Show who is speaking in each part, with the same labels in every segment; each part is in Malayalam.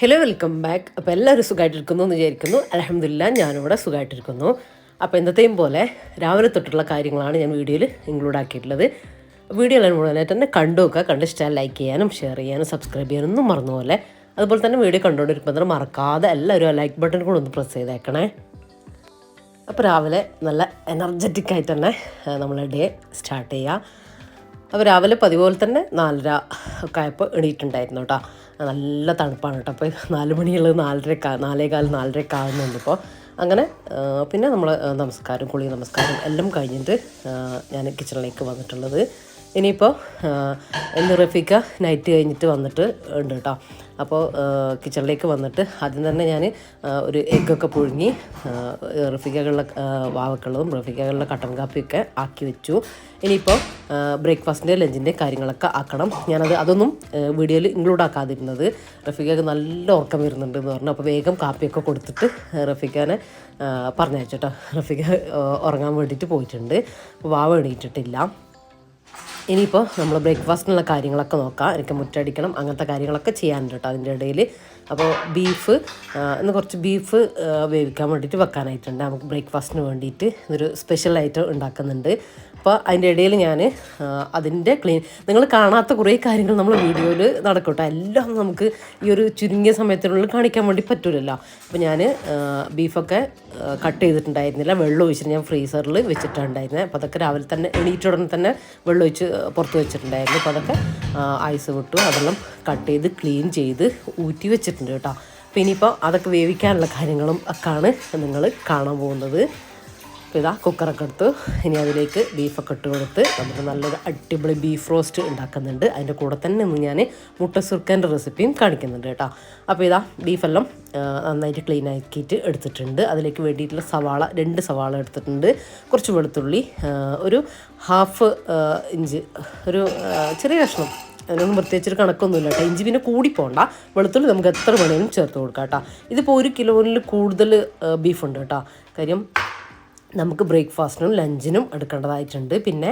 Speaker 1: Hello welcome back. അപ്പോൾ എല്ലാവരും സുഖമായിട്ടിരിക്കുന്നു എന്ന് വിചാരിക്കുന്നു. അൽഹംദുലില്ലാ ഞാനിവിടെ സുഖമായിട്ടിരിക്കുന്നു. അപ്പോൾ എന്നത്തെയും പോലെ രാവിലെ തൊട്ടുള്ള കാര്യങ്ങളാണ് ഞാൻ വീഡിയോയിൽ ഇൻക്ലൂഡ് ആക്കിയിട്ടുള്ളത്. വീഡിയോ എല്ലാം മുഴുവനായിട്ട് തന്നെ കണ്ടു നോക്കുക. കണ്ടിഷ്ടം ലൈക്ക് ചെയ്യാനും ഷെയർ ചെയ്യാനും സബ്സ്ക്രൈബ് ചെയ്യാനൊന്നും മറന്നുപോലെ. അതുപോലെ തന്നെ വീഡിയോ കണ്ടുകൊണ്ടിരിക്കുമ്പോൾ മറക്കാതെ എല്ലാവരും ആ ലൈക്ക് ബട്ടൺ കൂടെ ഒന്ന് പ്രസ് ചെയ്തേക്കണേ. അപ്പോൾ രാവിലെ നല്ല എനർജറ്റിക്കായിട്ട് തന്നെ നമ്മളെ ഡേ സ്റ്റാർട്ട് ചെയ്യുക. അപ്പോൾ രാവിലെ പതിപോലെ തന്നെ 4:30 ഒക്കെ ആയപ്പോൾ എണീറ്റുണ്ടായിരുന്നു കേട്ടോ. നല്ല തണുപ്പാണ് കേട്ടോ. അപ്പോൾ 4 മണിയുള്ളത് 4:15 ആകുന്നുണ്ട് ഇപ്പോൾ. അങ്ങനെ പിന്നെ നമ്മൾ കുളി നമസ്കാരം എല്ലാം കഴിഞ്ഞിട്ട് ഞാൻ കിച്ചണിലേക്ക് വന്നിട്ടുള്ളത്. ഇനിയിപ്പോൾ ഇന്ന് റഫീക്ക നൈറ്റ് കഴിഞ്ഞിട്ട് വന്നിട്ട് ഉണ്ട് കേട്ടോ. അപ്പോൾ കിച്ചണിലേക്ക് വന്നിട്ട് ആദ്യം തന്നെ ഞാൻ ഒരു എഗ്ഗൊക്കെ പുഴുങ്ങി റഫീക്കകളുടെ വാവക്കുള്ളതും റഫീക്കകളുടെ കട്ടൻ കാപ്പിയൊക്കെ ആക്കി വെച്ചു. ഇനിയിപ്പോൾ ബ്രേക്ക്ഫാസ്റ്റിൻ്റെ ലഞ്ചിൻ്റെ കാര്യങ്ങളൊക്കെ ആക്കണം. അതൊന്നും വീഡിയോയിൽ ഇൻക്ലൂഡ് ആക്കാതിരുന്നത്. റഫീക്കക്ക് നല്ല ഉറക്കം വരുന്നുണ്ട് എന്ന് പറഞ്ഞു. അപ്പോൾ വേഗം കാപ്പിയൊക്കെ കൊടുത്തിട്ട് റഫീക്കനെ പറഞ്ഞയച്ചു കേട്ടോ. റഫീക്ക ഉറങ്ങാൻ വേണ്ടിയിട്ട് പോയിട്ടുണ്ട്. അപ്പോൾ വാവ എണീറ്റിട്ടില്ല. ഇനിയിപ്പോൾ നമ്മൾ ബ്രേക്ക്ഫാസ്റ്റിനുള്ള കാര്യങ്ങളൊക്കെ നോക്കാം. എനിക്ക് മുറ്റടിക്കണം, അങ്ങനത്തെ കാര്യങ്ങളൊക്കെ ചെയ്യാനുണ്ട് കേട്ടോ അതിൻ്റെ ഇടയിൽ. അപ്പോൾ ഇന്ന് കുറച്ച് ബീഫ് വേവിക്കാൻ വേണ്ടിയിട്ട് വെക്കാനായിട്ടുണ്ട്. നമുക്ക് ബ്രേക്ക്ഫാസ്റ്റിന് വേണ്ടിയിട്ട് ഇതൊരു സ്പെഷ്യൽ ഐറ്റം ഉണ്ടാക്കുന്നുണ്ട്. അപ്പോൾ അതിൻ്റെ ഇടയിൽ ഞാൻ അതിൻ്റെ നിങ്ങൾ കാണാത്ത കുറേ കാര്യങ്ങൾ നമ്മൾ വീഡിയോയിൽ നടക്കും കേട്ടോ. എല്ലാം നമുക്ക് ഈ ഒരു ചുരുങ്ങിയ സമയത്തിനുള്ളിൽ കാണിക്കാൻ വേണ്ടി പറ്റില്ലല്ലോ. അപ്പോൾ ഞാൻ ബീഫൊക്കെ കട്ട് ചെയ്തിട്ടുണ്ടായിരുന്നില്ല. വെള്ളം ഒഴിച്ചിട്ട് ഞാൻ ഫ്രീസറിൽ വെച്ചിട്ടുണ്ടായിരുന്നത്. അപ്പോൾ അതൊക്കെ രാവിലെ തന്നെ എണീറ്റ ഉടനെ തന്നെ വെള്ളം ഒഴിച്ച് പുറത്ത് വെച്ചിട്ടുണ്ടായിരുന്നു. അപ്പോൾ അതൊക്കെ ഐസ് വിട്ടു അതെല്ലാം കട്ട് ചെയ്ത് ക്ലീൻ ചെയ്ത് ഊറ്റി വെച്ചിട്ടുണ്ട് കേട്ടോ. അപ്പോൾ ഇനിയിപ്പോൾ അതൊക്കെ വേവിക്കാനുള്ള കാര്യങ്ങളും ഒക്കെയാണ് നിങ്ങൾ കാണാൻ പോകുന്നത്. അപ്പോൾ ഇതാ കുക്കറൊക്കെ എടുത്ത് ഇനി അതിലേക്ക് ബീഫൊക്കെ ഇട്ട് കൊടുത്ത് നമുക്ക് നല്ലൊരു അടിപൊളി ബീഫ് റോസ്റ്റ് ഉണ്ടാക്കുന്നുണ്ട്. അതിൻ്റെ കൂടെ തന്നെ ഇന്ന് ഞാൻ മുട്ട സുർക്കൻ്റെ റെസിപ്പിയും കാണിക്കുന്നുണ്ട് കേട്ടോ. അപ്പോൾ ഇതാ ബീഫെല്ലാം നന്നായിട്ട് ക്ലീൻ ആക്കിയിട്ട് എടുത്തിട്ടുണ്ട്. അതിലേക്ക് വേണ്ടിയിട്ടുള്ള 2 സവാള എടുത്തിട്ടുണ്ട്. കുറച്ച് വെളുത്തുള്ളി, ഒരു 1/2 ഇഞ്ച്, ഒരു ചെറിയ കഷ്ണം, അതിനൊന്നും പ്രത്യേകിച്ചൊരു കണക്കൊന്നുമില്ല കേട്ടോ. ഇഞ്ചി പിന്നെ കൂടി പോകണ്ട. വെളുത്തുള്ളി നമുക്ക് എത്ര വേണേലും ചേർത്ത് കൊടുക്കാം കേട്ടോ. ഇതിപ്പോൾ 1 കിലോയിൽ കൂടുതൽ ബീഫുണ്ട് കേട്ടോ. കാര്യം നമുക്ക് ബ്രേക്ക്ഫാസ്റ്റിനും ലഞ്ചിനും എടുക്കേണ്ടതായിട്ടുണ്ട്. പിന്നെ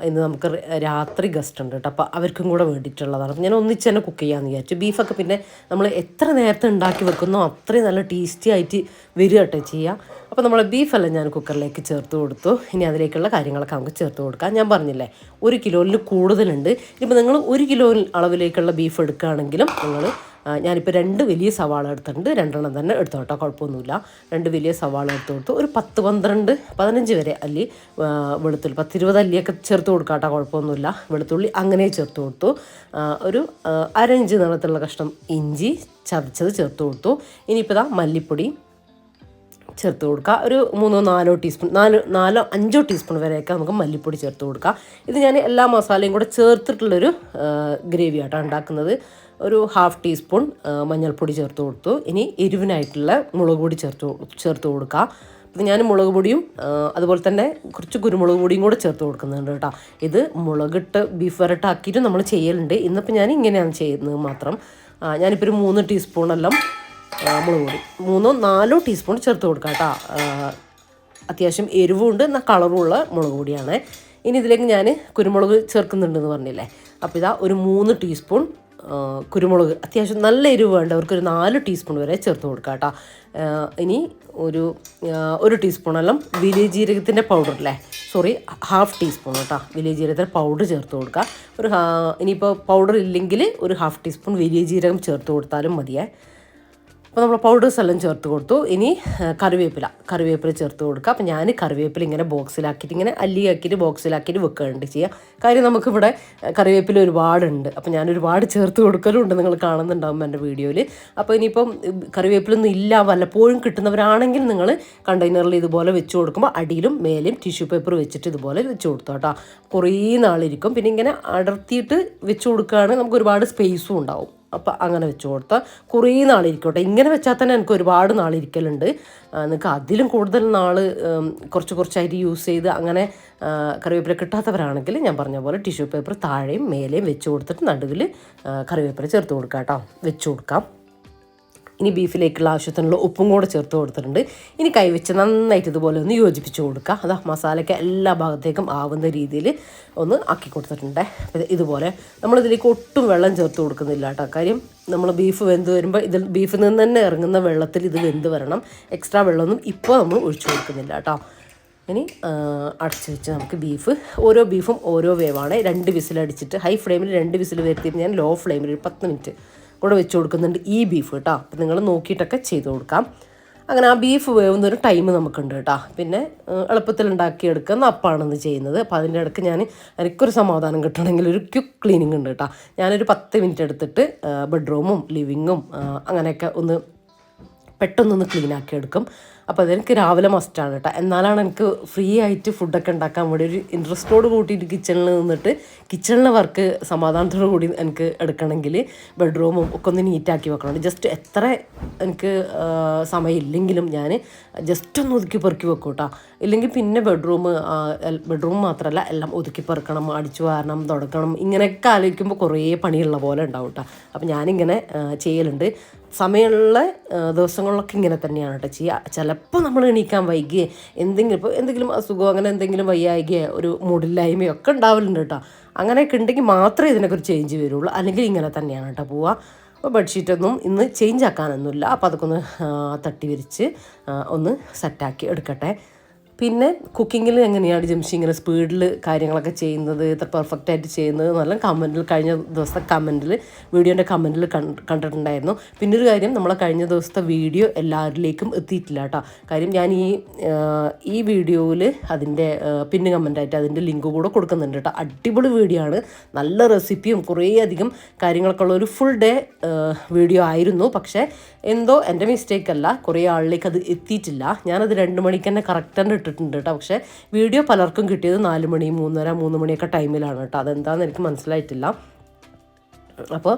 Speaker 1: ഇന്ന് നമുക്ക് രാത്രി ഗസ്റ്റ് ഉണ്ട് കേട്ടോ. അപ്പോൾ അവർക്കും കൂടെ വേണ്ടിയിട്ടുള്ളതാണ്. അപ്പോൾ ഞാൻ ഒന്നിച്ച് തന്നെ കുക്ക് ചെയ്യാമെന്ന് വിചാരിച്ചു. ബീഫൊക്കെ പിന്നെ നമ്മൾ എത്ര നേരത്തെ ഉണ്ടാക്കി വെക്കുന്നോ അത്രയും നല്ല ടേസ്റ്റി ആയിട്ട് വരിക കേട്ടോ ചെയ്യുക. അപ്പോൾ നമ്മൾ ബീഫെല്ലാം ഞാൻ കുക്കറിലേക്ക് ചേർത്ത് കൊടുത്തു. ഇനി അതിലേക്കുള്ള കാര്യങ്ങളൊക്കെ നമുക്ക് ചേർത്ത് കൊടുക്കാം. ഞാൻ പറഞ്ഞില്ലേ 1 കിലോയിൽ കൂടുതലുണ്ട്. ഇനിയിപ്പോൾ നിങ്ങൾ 1 കിലോ അളവിലേക്കുള്ള ബീഫ് എടുക്കുകയാണെങ്കിലും ഞാനിപ്പോൾ 2 വലിയ സവാള എടുത്തിട്ടുണ്ട്. 2 തന്നെ എടുത്തു കേട്ടോ, കുഴപ്പമൊന്നുമില്ല. 2 വലിയ സവാള എടുത്ത് കൊടുത്തു. ഒരു 10, 12, 15 വരെ അല്ലി വെളുത്തുള്ളി, 10, 20 അല്ലിയൊക്കെ ചേർത്ത് കൊടുക്കാം കേട്ടോ, കുഴപ്പമൊന്നുമില്ല. വെളുത്തുള്ളി അങ്ങനെ ചേർത്ത് കൊടുത്തു. ഒരു 1/2 ഇഞ്ച് നീളത്തിലുള്ള കഷ്ണം ഇഞ്ചി ചതച്ചത് ചേർത്ത് കൊടുത്തു. ഇനിയിപ്പോൾ മല്ലിപ്പൊടി ചേർത്ത് കൊടുക്കുക. ഒരു 3-4 ടീസ്പൂൺ, 4-5 ടീസ്പൂൺ വരെയൊക്കെ നമുക്ക് മല്ലിപ്പൊടി ചേർത്ത് കൊടുക്കുക. ഇത് ഞാൻ എല്ലാ മസാലയും കൂടെ ചേർത്തിട്ടുള്ളൊരു ഗ്രേവി ആയിട്ടാണ് ഉണ്ടാക്കുന്നത്. ഒരു 1/2 ടീസ്പൂൺ മഞ്ഞൾപ്പൊടി ചേർത്ത് കൊടുത്തു. ഇനി എരിവിനായിട്ടുള്ള മുളക് പൊടി ചേർത്ത് കൊടുക്കുക. ഇത് ഞാൻ മുളക് പൊടിയും അതുപോലെ തന്നെ കുറച്ച് കുരുമുളക് പൊടിയും കൂടെ ചേർത്ത് കൊടുക്കുന്നുണ്ട് കേട്ടോ. ഇത് മുളകിട്ട് ബീഫ് വരട്ടാക്കിയിട്ട് നമ്മൾ ചെയ്യലുണ്ട്. ഇന്നിപ്പോൾ ഞാൻ ഇങ്ങനെയാണ് ചെയ്യുന്നത് മാത്രം. ഞാനിപ്പോൾ ഒരു 3 ടീസ്പൂണെല്ലാം മുളക് പൊടി, 3-4 ടീസ്പൂൺ ചേർത്ത് കൊടുക്കാം കേട്ടോ. അത്യാവശ്യം എരിവുണ്ട്, എന്നാൽ കളറുമുള്ള മുളക് പൊടിയാണ്. ഇനി ഇതിലേക്ക് ഞാൻ കുരുമുളക് ചേർക്കുന്നുണ്ടെന്ന് പറഞ്ഞില്ലേ. അപ്പോൾ ഇതാ ഒരു 3 ടീസ്പൂൺ കുരുമുളക്, അത്യാവശ്യം നല്ല എരിവ് വേണ്ടവർക്ക് ഒരു 4 ടീസ്പൂൺ വരെ ചേർത്ത് കൊടുക്കാം കേട്ടോ. ഇനി ഒരു ടീസ്പൂണെല്ലാം വലിയ ജീരകത്തിൻ്റെ പൗഡറില്ലേ, 1/2 ടീസ്പൂൺ കേട്ടോ വലിയ ജീരകത്തിൻ്റെ പൗഡർ ചേർത്ത് കൊടുക്കുക. ഇനിയിപ്പോൾ പൗഡർ ഇല്ലെങ്കിൽ ഒരു 1/2 ടീസ്പൂൺ വലിയ ജീരകം ചേർത്ത് കൊടുത്താലും മതിയേ. അപ്പോൾ നമ്മൾ പൗഡേഴ്സ് എല്ലാം ചേർത്ത് കൊടുത്തു. ഇനി കറിവേപ്പില ചേർത്ത് കൊടുക്കുക. അപ്പോൾ ഞാൻ കറിവേപ്പില ഇങ്ങനെ ബോക്സിലാക്കിയിട്ട് ഇങ്ങനെ അല്ലിയാക്കിയിട്ട് ബോക്സിലാക്കിയിട്ട് വെക്കുകയുണ്ട് ചെയ്യുക. കാര്യം നമുക്കിവിടെ കറിവേപ്പില ഒരുപാടുണ്ട്. അപ്പോൾ ഞാൻ ഒരുപാട് ചേർത്ത് കൊടുക്കലുണ്ട്, നിങ്ങൾ കാണുന്നുണ്ടാകും എൻ്റെ വീഡിയോയിൽ. അപ്പോൾ ഇനിയിപ്പം കറിവേപ്പിലൊന്നും ഇല്ല, വല്ലപ്പോഴും കിട്ടുന്നവരാണെങ്കിൽ നിങ്ങൾ കണ്ടെയ്നറിൽ ഇതുപോലെ വെച്ച് കൊടുക്കുമ്പോൾ അടിയിലും മേലെയും ടിഷ്യൂ പേപ്പർ വെച്ചിട്ട് ഇതുപോലെ വെച്ച് കൊടുത്തു കേട്ടോ. കുറേ നാളിരിക്കും. പിന്നെ ഇങ്ങനെ അടർത്തിയിട്ട് വെച്ച് കൊടുക്കുകയാണെങ്കിൽ നമുക്ക് ഒരുപാട് സ്പേസും ഉണ്ടാവും. അപ്പോൾ അങ്ങനെ വെച്ച് കൊടുത്താൽ കുറേ നാളിരിക്കട്ടെ. ഇങ്ങനെ വെച്ചാൽ തന്നെ എനിക്ക് ഒരുപാട് നാളിരിക്കലുണ്ട്. നിങ്ങൾക്ക് അതിലും കൂടുതൽ കുറച്ചായിട്ട് യൂസ് ചെയ്ത് അങ്ങനെ കറിവേപ്പില കിട്ടാത്തവരാണെങ്കിൽ ഞാൻ പറഞ്ഞ പോലെ ടിഷ്യൂ പേപ്പർ താഴെയും മേലെയും വെച്ച് കൊടുത്തിട്ട് നടുവിൽ കറിവേപ്പില ചേർത്ത് കൊടുക്കാം കേട്ടോ, വെച്ച് കൊടുക്കാം. ഇനി ബീഫിലേക്കുള്ള ആവശ്യത്തിനുള്ള ഉപ്പും കൂടെ ചേർത്ത് കൊടുത്തിട്ടുണ്ട്. ഇനി കൈവച്ച് നന്നായിട്ട് ഇതുപോലെ ഒന്ന് യോജിപ്പിച്ച് കൊടുക്കുക. അതാ മസാലയ്ക്ക് എല്ലാ ഭാഗത്തേക്കും ആവുന്ന രീതിയിൽ ഒന്ന് ആക്കി കൊടുത്തിട്ടുണ്ട്. ഇതുപോലെ നമ്മളിതിലേക്ക് ഒട്ടും വെള്ളം ചേർത്ത് കൊടുക്കുന്നില്ല കേട്ടോ. കാര്യം നമ്മൾ ബീഫ് വെന്ത് വരുമ്പോൾ ഇതിൽ ബീഫിൽ നിന്ന് തന്നെ ഇറങ്ങുന്ന വെള്ളത്തിൽ ഇത് വെന്ത് വരണം. എക്സ്ട്രാ വെള്ളമൊന്നും ഇപ്പോൾ നമ്മൾ ഒഴിച്ചു കൊടുക്കുന്നില്ല കേട്ടോ. ഇനി അടച്ച് വെച്ച് നമുക്ക് ഓരോ ബീഫും ഓരോ വേവാണ്. 2 വിസിലടിച്ചിട്ട് ഹൈ ഫ്ലെയിമിൽ 2 വിസിൽ വരുത്തിയിട്ട് ഞാൻ ലോ ഫ്ലെയിമിൽ ഒരു 10 മിനിറ്റ് കൂടെ വെച്ച് കൊടുക്കുന്നുണ്ട് ഈ ബീഫ് കേട്ടോ. അപ്പം നിങ്ങൾ നോക്കിയിട്ടൊക്കെ ചെയ്ത് കൊടുക്കാം. അങ്ങനെ ആ ബീഫ് വേവുന്നൊരു ടൈം നമുക്കുണ്ട് കേട്ടോ. പിന്നെ എളുപ്പത്തിൽ ഉണ്ടാക്കിയെടുക്കുന്ന അപ്പാണെന്ന് ചെയ്യുന്നത്. അപ്പോൾ അതിൻ്റെ ഇടയ്ക്ക് എനിക്കൊരു സമാധാനം കിട്ടണമെങ്കിൽ ഒരു ക്വിക്ക് ക്ലീനിങ് ഉണ്ട് കേട്ടോ. ഞാനൊരു 10 മിനിറ്റ് എടുത്തിട്ട് ബെഡ്റൂമും ലിവിങ്ങും അങ്ങനെയൊക്കെ ഒന്ന് പെട്ടെന്നൊന്ന് ക്ലീനാക്കി എടുക്കും. അപ്പോൾ അതെനിക്ക് രാവിലെ മസ്റ്റാണ് കേട്ടോ. എന്നാലാണ് എനിക്ക് ഫ്രീ ആയിട്ട് ഫുഡൊക്കെ ഉണ്ടാക്കാൻ വേണ്ടി ഒരു ഇൻട്രസ്റ്റോട് കൂട്ടിയിട്ട് കിച്ചണിൽ നിന്നിട്ട് കിച്ചണിലെ വർക്ക് സമാധാനത്തോടു കൂടി എനിക്ക് എടുക്കണമെങ്കിൽ ബെഡ്റൂമും ഒക്കെ ഒന്ന് നീറ്റാക്കി വെക്കണം. ജസ്റ്റ് എത്ര എനിക്ക് സമയമില്ലെങ്കിലും ഞാൻ ജസ്റ്റ് ഒന്ന് ഒതുക്കി പെറുക്കി വെക്കും കേട്ടോ. ഇല്ലെങ്കിൽ പിന്നെ ബെഡ്റൂം മാത്രമല്ല എല്ലാം ഒതുക്കി പെറുക്കണം, അടിച്ചു വാരണം, തുടക്കണം, ഇങ്ങനെയൊക്കെ ആലോചിക്കുമ്പോൾ കുറേ പണിയുള്ള പോലെ ഉണ്ടാവും കേട്ടോ. അപ്പോൾ ഞാനിങ്ങനെ ചെയ്യലുണ്ട്. സമയമുള്ള ദിവസങ്ങളിലൊക്കെ ഇങ്ങനെ തന്നെയാണ് കേട്ടോ ചെയ്യുക. ചിലപ്പോൾ നമ്മൾ എണീക്കാൻ വൈകിയേ എന്തെങ്കിലും അസുഖമോ അങ്ങനെ എന്തെങ്കിലും വയ്യായികയോ ഒരു മൂടില്ലായ്മയോ ഒക്കെ ഉണ്ടാവലുണ്ട് കേട്ടോ. അങ്ങനെയൊക്കെ ഉണ്ടെങ്കിൽ മാത്രമേ ഇതിനൊക്കെ ഒരു ചേഞ്ച് വരുള്ളൂ. അല്ലെങ്കിൽ ഇങ്ങനെ തന്നെയാണ് കേട്ടോ പോവുക. അപ്പോൾ ബെഡ്ഷീറ്റൊന്നും ഇന്ന് ചേഞ്ച് ആക്കാനൊന്നുമില്ല. അപ്പോൾ അതൊക്കെ ഒന്ന് തട്ടി വിരിച്ച് ഒന്ന് സെറ്റാക്കി എടുക്കട്ടെ. പിന്നെ കുക്കിങ്ങിൽ എങ്ങനെയാണ് ജംഷി ഇങ്ങനെ സ്പീഡിൽ കാര്യങ്ങളൊക്കെ ചെയ്യുന്നത്, ഇത്ര പെർഫെക്റ്റ് ആയിട്ട് ചെയ്യുന്നത് എന്നെല്ലാം കഴിഞ്ഞ ദിവസത്തെ വീഡിയോൻ്റെ കമൻറ്റിൽ കണ്ടിട്ടുണ്ടായിരുന്നു. പിന്നെ ഒരു കാര്യം, നമ്മളെ കഴിഞ്ഞ ദിവസത്തെ വീഡിയോ എല്ലാവരിലേക്കും എത്തിയിട്ടില്ല കേട്ടോ. കാര്യം ഞാൻ ഈ വീഡിയോയിൽ അതിൻ്റെ പിന്നെ കമൻറ്റായിട്ട് അതിൻ്റെ ലിങ്ക് കൂടെ കൊടുക്കുന്നുണ്ട് കേട്ടോ. അടിപൊളി വീഡിയോ ആണ്, നല്ല റെസിപ്പിയും കുറേ അധികം കാര്യങ്ങളൊക്കെ ഉള്ള ഒരു ഫുൾ ഡേ വീഡിയോ ആയിരുന്നു. പക്ഷേ എന്തോ എൻ്റെ മിസ്റ്റേക്ക് അല്ല, കുറേ ആളിലേക്ക് അത് എത്തിയിട്ടില്ല. ഞാനത് 2 മണിക്ക് തന്നെ കറക്റ്റ് ഇട്ടിട്ടുണ്ട് കേട്ടോ. പക്ഷേ വീഡിയോ പലർക്കും കിട്ടിയത് 4 മണി 3:30 മണിയൊക്കെ ടൈമിലാണ് കേട്ടോ. അതെന്താണെന്ന് എനിക്ക് മനസ്സിലായിട്ടില്ല. അപ്പോൾ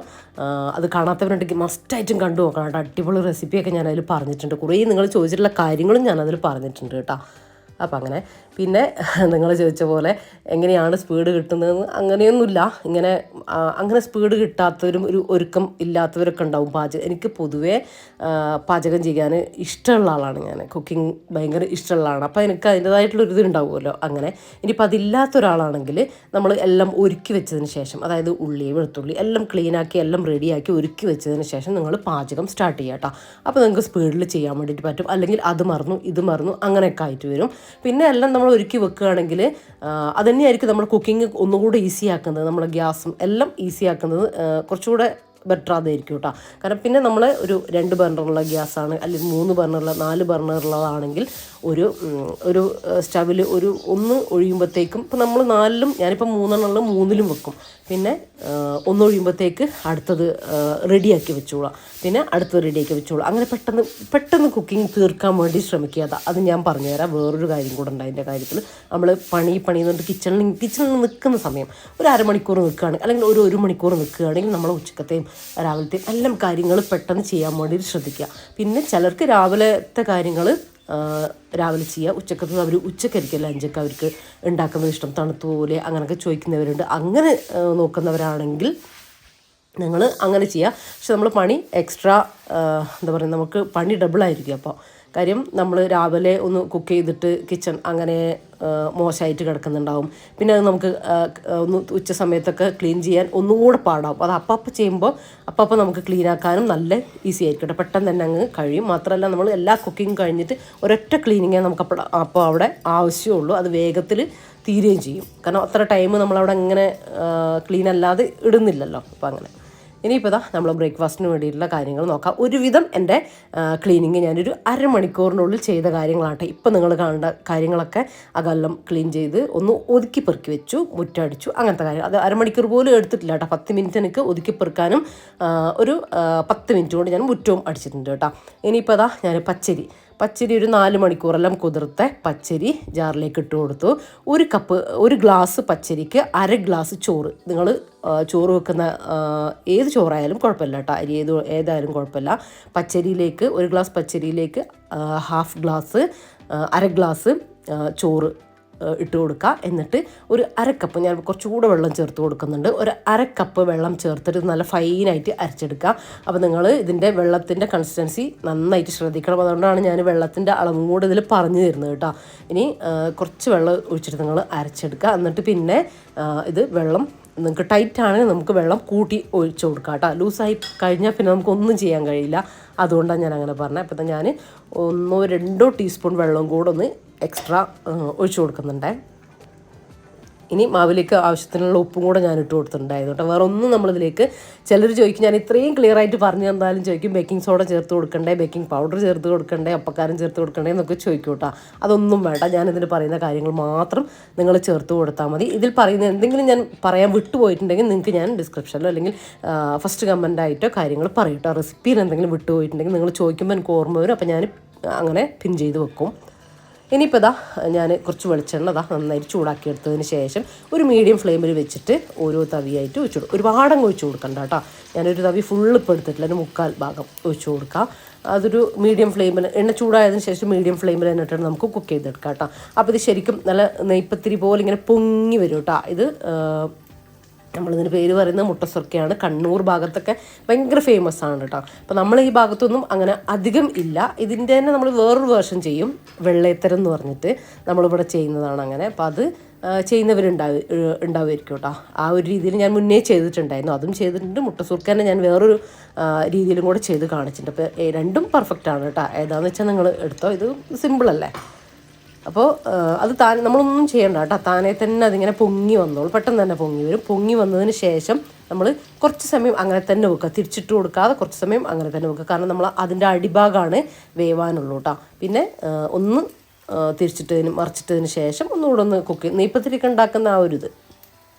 Speaker 1: അത് കാണാത്തവരുണ്ടെങ്കിൽ മസ്റ്റായിട്ടും കണ്ടു നോക്കണം കേട്ടോ. അടിപൊളി റെസിപ്പിയൊക്കെ ഞാനതിൽ പറഞ്ഞിട്ടുണ്ട്. കുറേ നിങ്ങൾ ചോദിച്ചിട്ടുള്ള കാര്യങ്ങളും ഞാനതിൽ പറഞ്ഞിട്ടുണ്ട് കേട്ടോ. അപ്പം അങ്ങനെ പിന്നെ നിങ്ങൾ ചോദിച്ച പോലെ എങ്ങനെയാണ് സ്പീഡ് കിട്ടുന്നതെന്ന് അങ്ങനെയൊന്നുമില്ല. അങ്ങനെ സ്പീഡ് കിട്ടാത്തവരും ഒരു ഒരുക്കം ഇല്ലാത്തവരൊക്കെ ഉണ്ടാവും. എനിക്ക് പൊതുവേ പാചകം ചെയ്യാൻ ഇഷ്ടമുള്ള ആളാണ് ഞാൻ. കുക്കിംഗ് ഭയങ്കര ഇഷ്ടമുള്ള ആളാണ്. അപ്പോൾ എനിക്ക് അതിൻ്റേതായിട്ടുള്ളൊരു ഇത് ഉണ്ടാവുമല്ലോ. അങ്ങനെ ഇനിയിപ്പോൾ അതില്ലാത്ത ഒരാളാണെങ്കിൽ നമ്മൾ എല്ലാം ഒരുക്കി വെച്ചതിന് ശേഷം, അതായത് ഉള്ളി വെളുത്തുള്ളി എല്ലാം ക്ലീനാക്കി എല്ലാം റെഡിയാക്കി ഒരുക്കി വെച്ചതിന് ശേഷം നിങ്ങൾ പാചകം സ്റ്റാർട്ട് ചെയ്യാം കേട്ടോ. അപ്പോൾ നിങ്ങൾക്ക് സ്പീഡിൽ ചെയ്യാൻ വേണ്ടിയിട്ട് പറ്റും. അല്ലെങ്കിൽ അത് മറന്നു ഇത് മറന്നു അങ്ങനെയൊക്കെ ആയിട്ട് വരും. പിന്നെ എല്ലാം നമ്മൾ ഒരുക്കി വെക്കുകയാണെങ്കിൽ അതുതന്നെയായിരിക്കും നമ്മൾ കുക്കിംഗ് ഒന്നുകൂടെ ഈസി ആക്കുന്നത്. നമ്മൾ ഗ്യാസും എല്ലാം ഈസി ആക്കുന്നത് കുറച്ചുകൂടെ ബെറ്റർ അതായിരിക്കും കേട്ടോ. കാരണം പിന്നെ നമ്മൾ ഒരു 2 ബർണറുള്ള ഗ്യാസാണ്, അല്ലെങ്കിൽ 3 ബർണറുള്ള 4 ബർണറുള്ളതാണെങ്കിൽ ഒരു സ്റ്റവിൽ ഒന്ന് ഒഴിയുമ്പോഴത്തേക്കും ഇപ്പം നമ്മൾ 4ലും ഞാനിപ്പോൾ 3 3ലും വെക്കും. പിന്നെ ഒന്ന് ഒഴിയുമ്പോഴത്തേക്ക് അടുത്തത് റെഡിയാക്കി വെച്ചോളാം, പിന്നെ അടുത്തത് റെഡിയാക്കി വെച്ചോളാം. അങ്ങനെ പെട്ടെന്ന് കുക്കിംഗ് തീർക്കാൻ വേണ്ടി ശ്രമിക്കുക. അത് ഞാൻ പറഞ്ഞുതരാം. വേറൊരു കാര്യം കൂടെ ഉണ്ട് അതിൻ്റെ കാര്യത്തിൽ. നമ്മൾ പണി എന്നിട്ട് കിച്ചണിൽ നിൽക്കുന്ന സമയം ഒരു 1/2 മണിക്കൂർ നിൽക്കുകയാണെങ്കിൽ, അല്ലെങ്കിൽ ഒരു 1 മണിക്കൂർ നിൽക്കുകയാണെങ്കിൽ നമ്മൾ ഉച്ചക്കത്തെയും രാവിലത്തെയും എല്ലാം കാര്യങ്ങൾ പെട്ടെന്ന് ചെയ്യാൻ വേണ്ടി ശ്രദ്ധിക്കുക. പിന്നെ ചിലർക്ക് രാവിലത്തെ കാര്യങ്ങൾ രാവിലെ ചെയ്യുക, ഉച്ചക്കത്ത് അവർ ഉച്ചക്കരിക്കും ലഞ്ചൊക്കെ അവർക്ക് ഉണ്ടാക്കുന്നത് ഇഷ്ടം, തണുത്ത പോലെ അങ്ങനെയൊക്കെ ചോദിക്കുന്നവരുണ്ട്. അങ്ങനെ നോക്കുന്നവരാണെങ്കിൽ നിങ്ങൾ അങ്ങനെ ചെയ്യുക. പക്ഷെ നമ്മൾ പണി എക്സ്ട്രാ എന്താ പറയുക, നമുക്ക് പണി ഡബിളായിരിക്കും. അപ്പോൾ കാര്യം നമ്മൾ രാവിലെ ഒന്ന് കുക്ക് ചെയ്തിട്ട് കിച്ചൺ അങ്ങനെ മോശമായിട്ട് കിടക്കുന്നുണ്ടാവും. പിന്നെ അത് നമുക്ക് ഒന്ന് ഉച്ച സമയത്തൊക്കെ ക്ലീൻ ചെയ്യാൻ ഒന്നുകൂടെ പാടാവും. അത് അപ്പം ചെയ്യുമ്പോൾ അപ്പം നമുക്ക് ക്ലീൻ ആക്കാനും നല്ല ഈസി ആയിരിക്കട്ടെ, പെട്ടെന്ന് തന്നെ അങ്ങ് കഴിയും. മാത്രമല്ല നമ്മൾ എല്ലാ കുക്കിങ് കഴിഞ്ഞിട്ട് ഒരൊറ്റ ക്ലീനിങ്ങേ നമുക്ക് അപ്പോൾ അവിടെ ആവശ്യമുള്ളൂ. അത് വേഗത്തിൽ തീരുകയും ചെയ്യും. കാരണം അത്ര ടൈം നമ്മളവിടെ അങ്ങനെ ക്ലീൻ അല്ലാതെ ഇടുന്നില്ലല്ലോ. അപ്പോൾ അങ്ങനെ ഇനിയിപ്പോൾ നമ്മൾ ബ്രേക്ക്ഫാസ്റ്റിന് വേണ്ടിയിട്ടുള്ള കാര്യങ്ങൾ നോക്കാം. ഒരുവിധം എൻ്റെ ക്ലീനിങ് ഞാനൊരു 1/2 മണിക്കൂറിനുള്ളിൽ ചെയ്ത കാര്യങ്ങളാട്ടെ. ഇപ്പം നിങ്ങൾ കാണേണ്ട കാര്യങ്ങളൊക്കെ അകലം ക്ലീൻ ചെയ്ത് ഒന്ന് ഒതുക്കി പെറുക്കി വെച്ചു, മുറ്റടിച്ചു, അങ്ങനത്തെ കാര്യം. അത് 1/2 മണിക്കൂർ പോലും എടുത്തിട്ടില്ല കേട്ടോ. 10 മിനിറ്റ് എനിക്ക് ഒതുക്കി പെറുക്കാനും ഒരു 10 മിനിറ്റ് കൊണ്ട് ഞാൻ മുറ്റവും അടിച്ചിട്ടുണ്ട് കേട്ടോ. ഇനിയിപ്പോൾ ഞാൻ പച്ചരി ഒരു 4 മണിക്കൂറെല്ലാം കുതിർത്ത പച്ചരി ജാറിലേക്ക് ഇട്ട് കൊടുത്തു. ഒരു ഗ്ലാസ് പച്ചരിക്ക് 1/2 ഗ്ലാസ് ചോറ്. നിങ്ങൾ ചോറ് വെക്കുന്ന ഏത് ചോറായാലും കുഴപ്പമില്ല കേട്ടോ, അരി ഏതായാലും കുഴപ്പമില്ല. പച്ചരിയിലേക്ക് 1 ഗ്ലാസ് പച്ചരിയിലേക്ക് 1/2 ഗ്ലാസ് 1/2 ഗ്ലാസ് ചോറ് ഇട്ട് കൊടുക്കുക. എന്നിട്ട് ഒരു അരക്കപ്പ്, ഞാൻ കുറച്ചുകൂടെ വെള്ളം ചേർത്ത് കൊടുക്കുന്നുണ്ട്, ഒരു അരക്കപ്പ് വെള്ളം ചേർത്തിട്ട് നല്ല ഫൈനായിട്ട് അരച്ചെടുക്കുക. അപ്പോൾ നിങ്ങൾ ഇതിൻ്റെ വെള്ളത്തിൻ്റെ കൺസിസ്റ്റൻസി നന്നായിട്ട് ശ്രദ്ധിക്കണം. അതുകൊണ്ടാണ് ഞാൻ വെള്ളത്തിൻ്റെ അളവും കൂടെ ഇതിൽ പറഞ്ഞു തരുന്നത് കേട്ടോ. ഇനി കുറച്ച് വെള്ളം ഒഴിച്ചിട്ട് നിങ്ങൾ അരച്ചെടുക്കുക. എന്നിട്ട് പിന്നെ ഇത് വെള്ളം നിങ്ങൾക്ക് ടൈറ്റ് ആണെങ്കിൽ നമുക്ക് വെള്ളം കൂട്ടി ഒഴിച്ചു കൊടുക്കാം കേട്ടോ. ലൂസായി കഴിഞ്ഞാൽ പിന്നെ നമുക്കൊന്നും ചെയ്യാൻ കഴിയില്ല. അതുകൊണ്ടാണ് ഞാൻ അങ്ങനെ പറഞ്ഞത്. അപ്പോൾ ഞാൻ 1-2 ടീസ്പൂൺ വെള്ളം കൂടെ ഒന്ന് എക്സ്ട്രാ ഒഴിച്ചു കൊടുക്കുന്നുണ്ടേ. ഇനി മാവിലേക്ക് ആവശ്യത്തിനുള്ള ഉപ്പും കൂടെ ഞാൻ ഇട്ട് കൊടുത്തിട്ടുണ്ടായിരുന്നു കേട്ടോ. വേറെ ഒന്നും നമ്മളിതിലേക്ക്, ചിലർ ചോദിക്കും, ഞാൻ ഇത്രയും ക്ലിയർ ആയിട്ട് പറഞ്ഞു തന്നാലും ചോദിക്കും ബേക്കിംഗ് സോഡ ചേർത്ത് കൊടുക്കണ്ടേ, ബേക്കിംഗ് പൗഡർ ചേർത്ത് കൊടുക്കണ്ടേ, അപ്പക്കാരം ചേർത്ത് കൊടുക്കണ്ടേ എന്നൊക്കെ ചോദിക്കും കേട്ടോ. അതൊന്നും വേണ്ട, ഞാനിതിൽ പറയുന്ന കാര്യങ്ങൾ മാത്രം നിങ്ങൾ ചേർത്ത് കൊടുത്താൽ മതി. ഇതിൽ പറയുന്ന എന്തെങ്കിലും ഞാൻ പറയാൻ വിട്ടുപോയിട്ടുണ്ടെങ്കിൽ നിങ്ങൾക്ക് ഞാൻ ഡിസ്ക്രിപ്ഷനിലോ അല്ലെങ്കിൽ ഫസ്റ്റ് കമൻ്റായിട്ടോ കാര്യങ്ങൾ പറയും കേട്ടോ. റെസിപ്പിയിൽ എന്തെങ്കിലും വിട്ടുപോയിട്ടുണ്ടെങ്കിൽ നിങ്ങൾ ചോദിക്കുമ്പോൾ എനിക്ക് ഓർമ്മ വരും. അപ്പോൾ ഞാൻ അങ്ങനെ പിൻ ചെയ്ത് വെക്കും. ഇനിയിപ്പോൾ ഞാൻ കുറച്ച് വെളിച്ചെണ്ണ നന്നായിട്ട് ചൂടാക്കി എടുത്തതിന് ശേഷം ഒരു മീഡിയം ഫ്ലെയിമിൽ വെച്ചിട്ട് ഓരോ തവിയായിട്ട് ഒഴിച്ചു കൊടുക്കും. ഒരുപാടങ്ങ് ഒഴിച്ചു കൊടുക്കണ്ട കേട്ടോ. ഞാനൊരു തവി ഫുള്ള് ഇപ്പോൾ എടുത്തിട്ടില്ല, ഒരു 1/4 ഭാഗം ഒഴിച്ചു കൊടുക്കുക. അതൊരു മീഡിയം ഫ്ലെയിമിൽ, എണ്ണ ചൂടായതിനു ശേഷം മീഡിയം ഫ്ലെയിമിൽ എന്നിട്ട് നമുക്ക് കുക്ക് ചെയ്തെടുക്കാം കേട്ടോ. അപ്പോൾ ഇത് ശരിക്കും നല്ല നെയ്പ്പത്തിരി പോലെ ഇങ്ങനെ പൊങ്ങി വരും കേട്ടോ. ഇത് നമ്മളിതിന് പേര് പറയുന്നത് മുട്ടസുർക്കയാണ്. കണ്ണൂർ ഭാഗത്തൊക്കെ ഭയങ്കര ഫേമസ് ആണ് കേട്ടോ. അപ്പോൾ നമ്മൾ ഈ ഭാഗത്തൊന്നും അങ്ങനെ അധികം ഇല്ല. ഇതിൻ്റെ തന്നെ നമ്മൾ വേറൊരു വേർഷൻ ചെയ്യും, വെള്ളയത്തരം എന്ന് പറഞ്ഞിട്ട് നമ്മളിവിടെ ചെയ്യുന്നതാണ് അങ്ങനെ. അപ്പോൾ അത് ചെയ്യുന്നവരുണ്ടാവുമായിരിക്കും കേട്ടോ. ആ ഒരു രീതിയിൽ ഞാൻ മുന്നേ ചെയ്തിട്ടുണ്ടായിരുന്നു, അതും ചെയ്തിട്ടുണ്ട്. മുട്ടസുർക്ക തന്നെ ഞാൻ വേറൊരു രീതിയിലും കൂടെ ചെയ്ത് കാണിച്ചിട്ടുണ്ട്. അപ്പോൾ രണ്ടും പെർഫെക്റ്റ് ആണ് കേട്ടോ. ഏതാണെന്ന് വെച്ചാൽ നിങ്ങൾ എടുത്തോ, ഇത് സിമ്പിളല്ലേ. അപ്പോൾ അത് നമ്മളൊന്നും ചെയ്യണ്ട കേട്ടോ. താനെ തന്നെ അതിങ്ങനെ പൊങ്ങി വന്നോളൂ, പെട്ടെന്ന് തന്നെ പൊങ്ങി വരും. പൊങ്ങി വന്നതിന് ശേഷം നമ്മൾ കുറച്ച് സമയം അങ്ങനെ തന്നെ വെക്കുക, തിരിച്ചിട്ട് കൊടുക്കാതെ കുറച്ച് സമയം അങ്ങനെ തന്നെ വെക്കുക. കാരണം നമ്മൾ അതിൻ്റെ അടിഭാഗമാണ് വേവാനുള്ളൂ കേട്ടോ. പിന്നെ ഒന്ന് മറിച്ചിട്ടതിന് ശേഷം ഒന്നുകൂടെ ഒന്ന് കുക്ക് ചെയ്യും. നെയ്പ്പത്തിരിക്ക് ഉണ്ടാക്കുന്ന ആ ഒരു ഇത്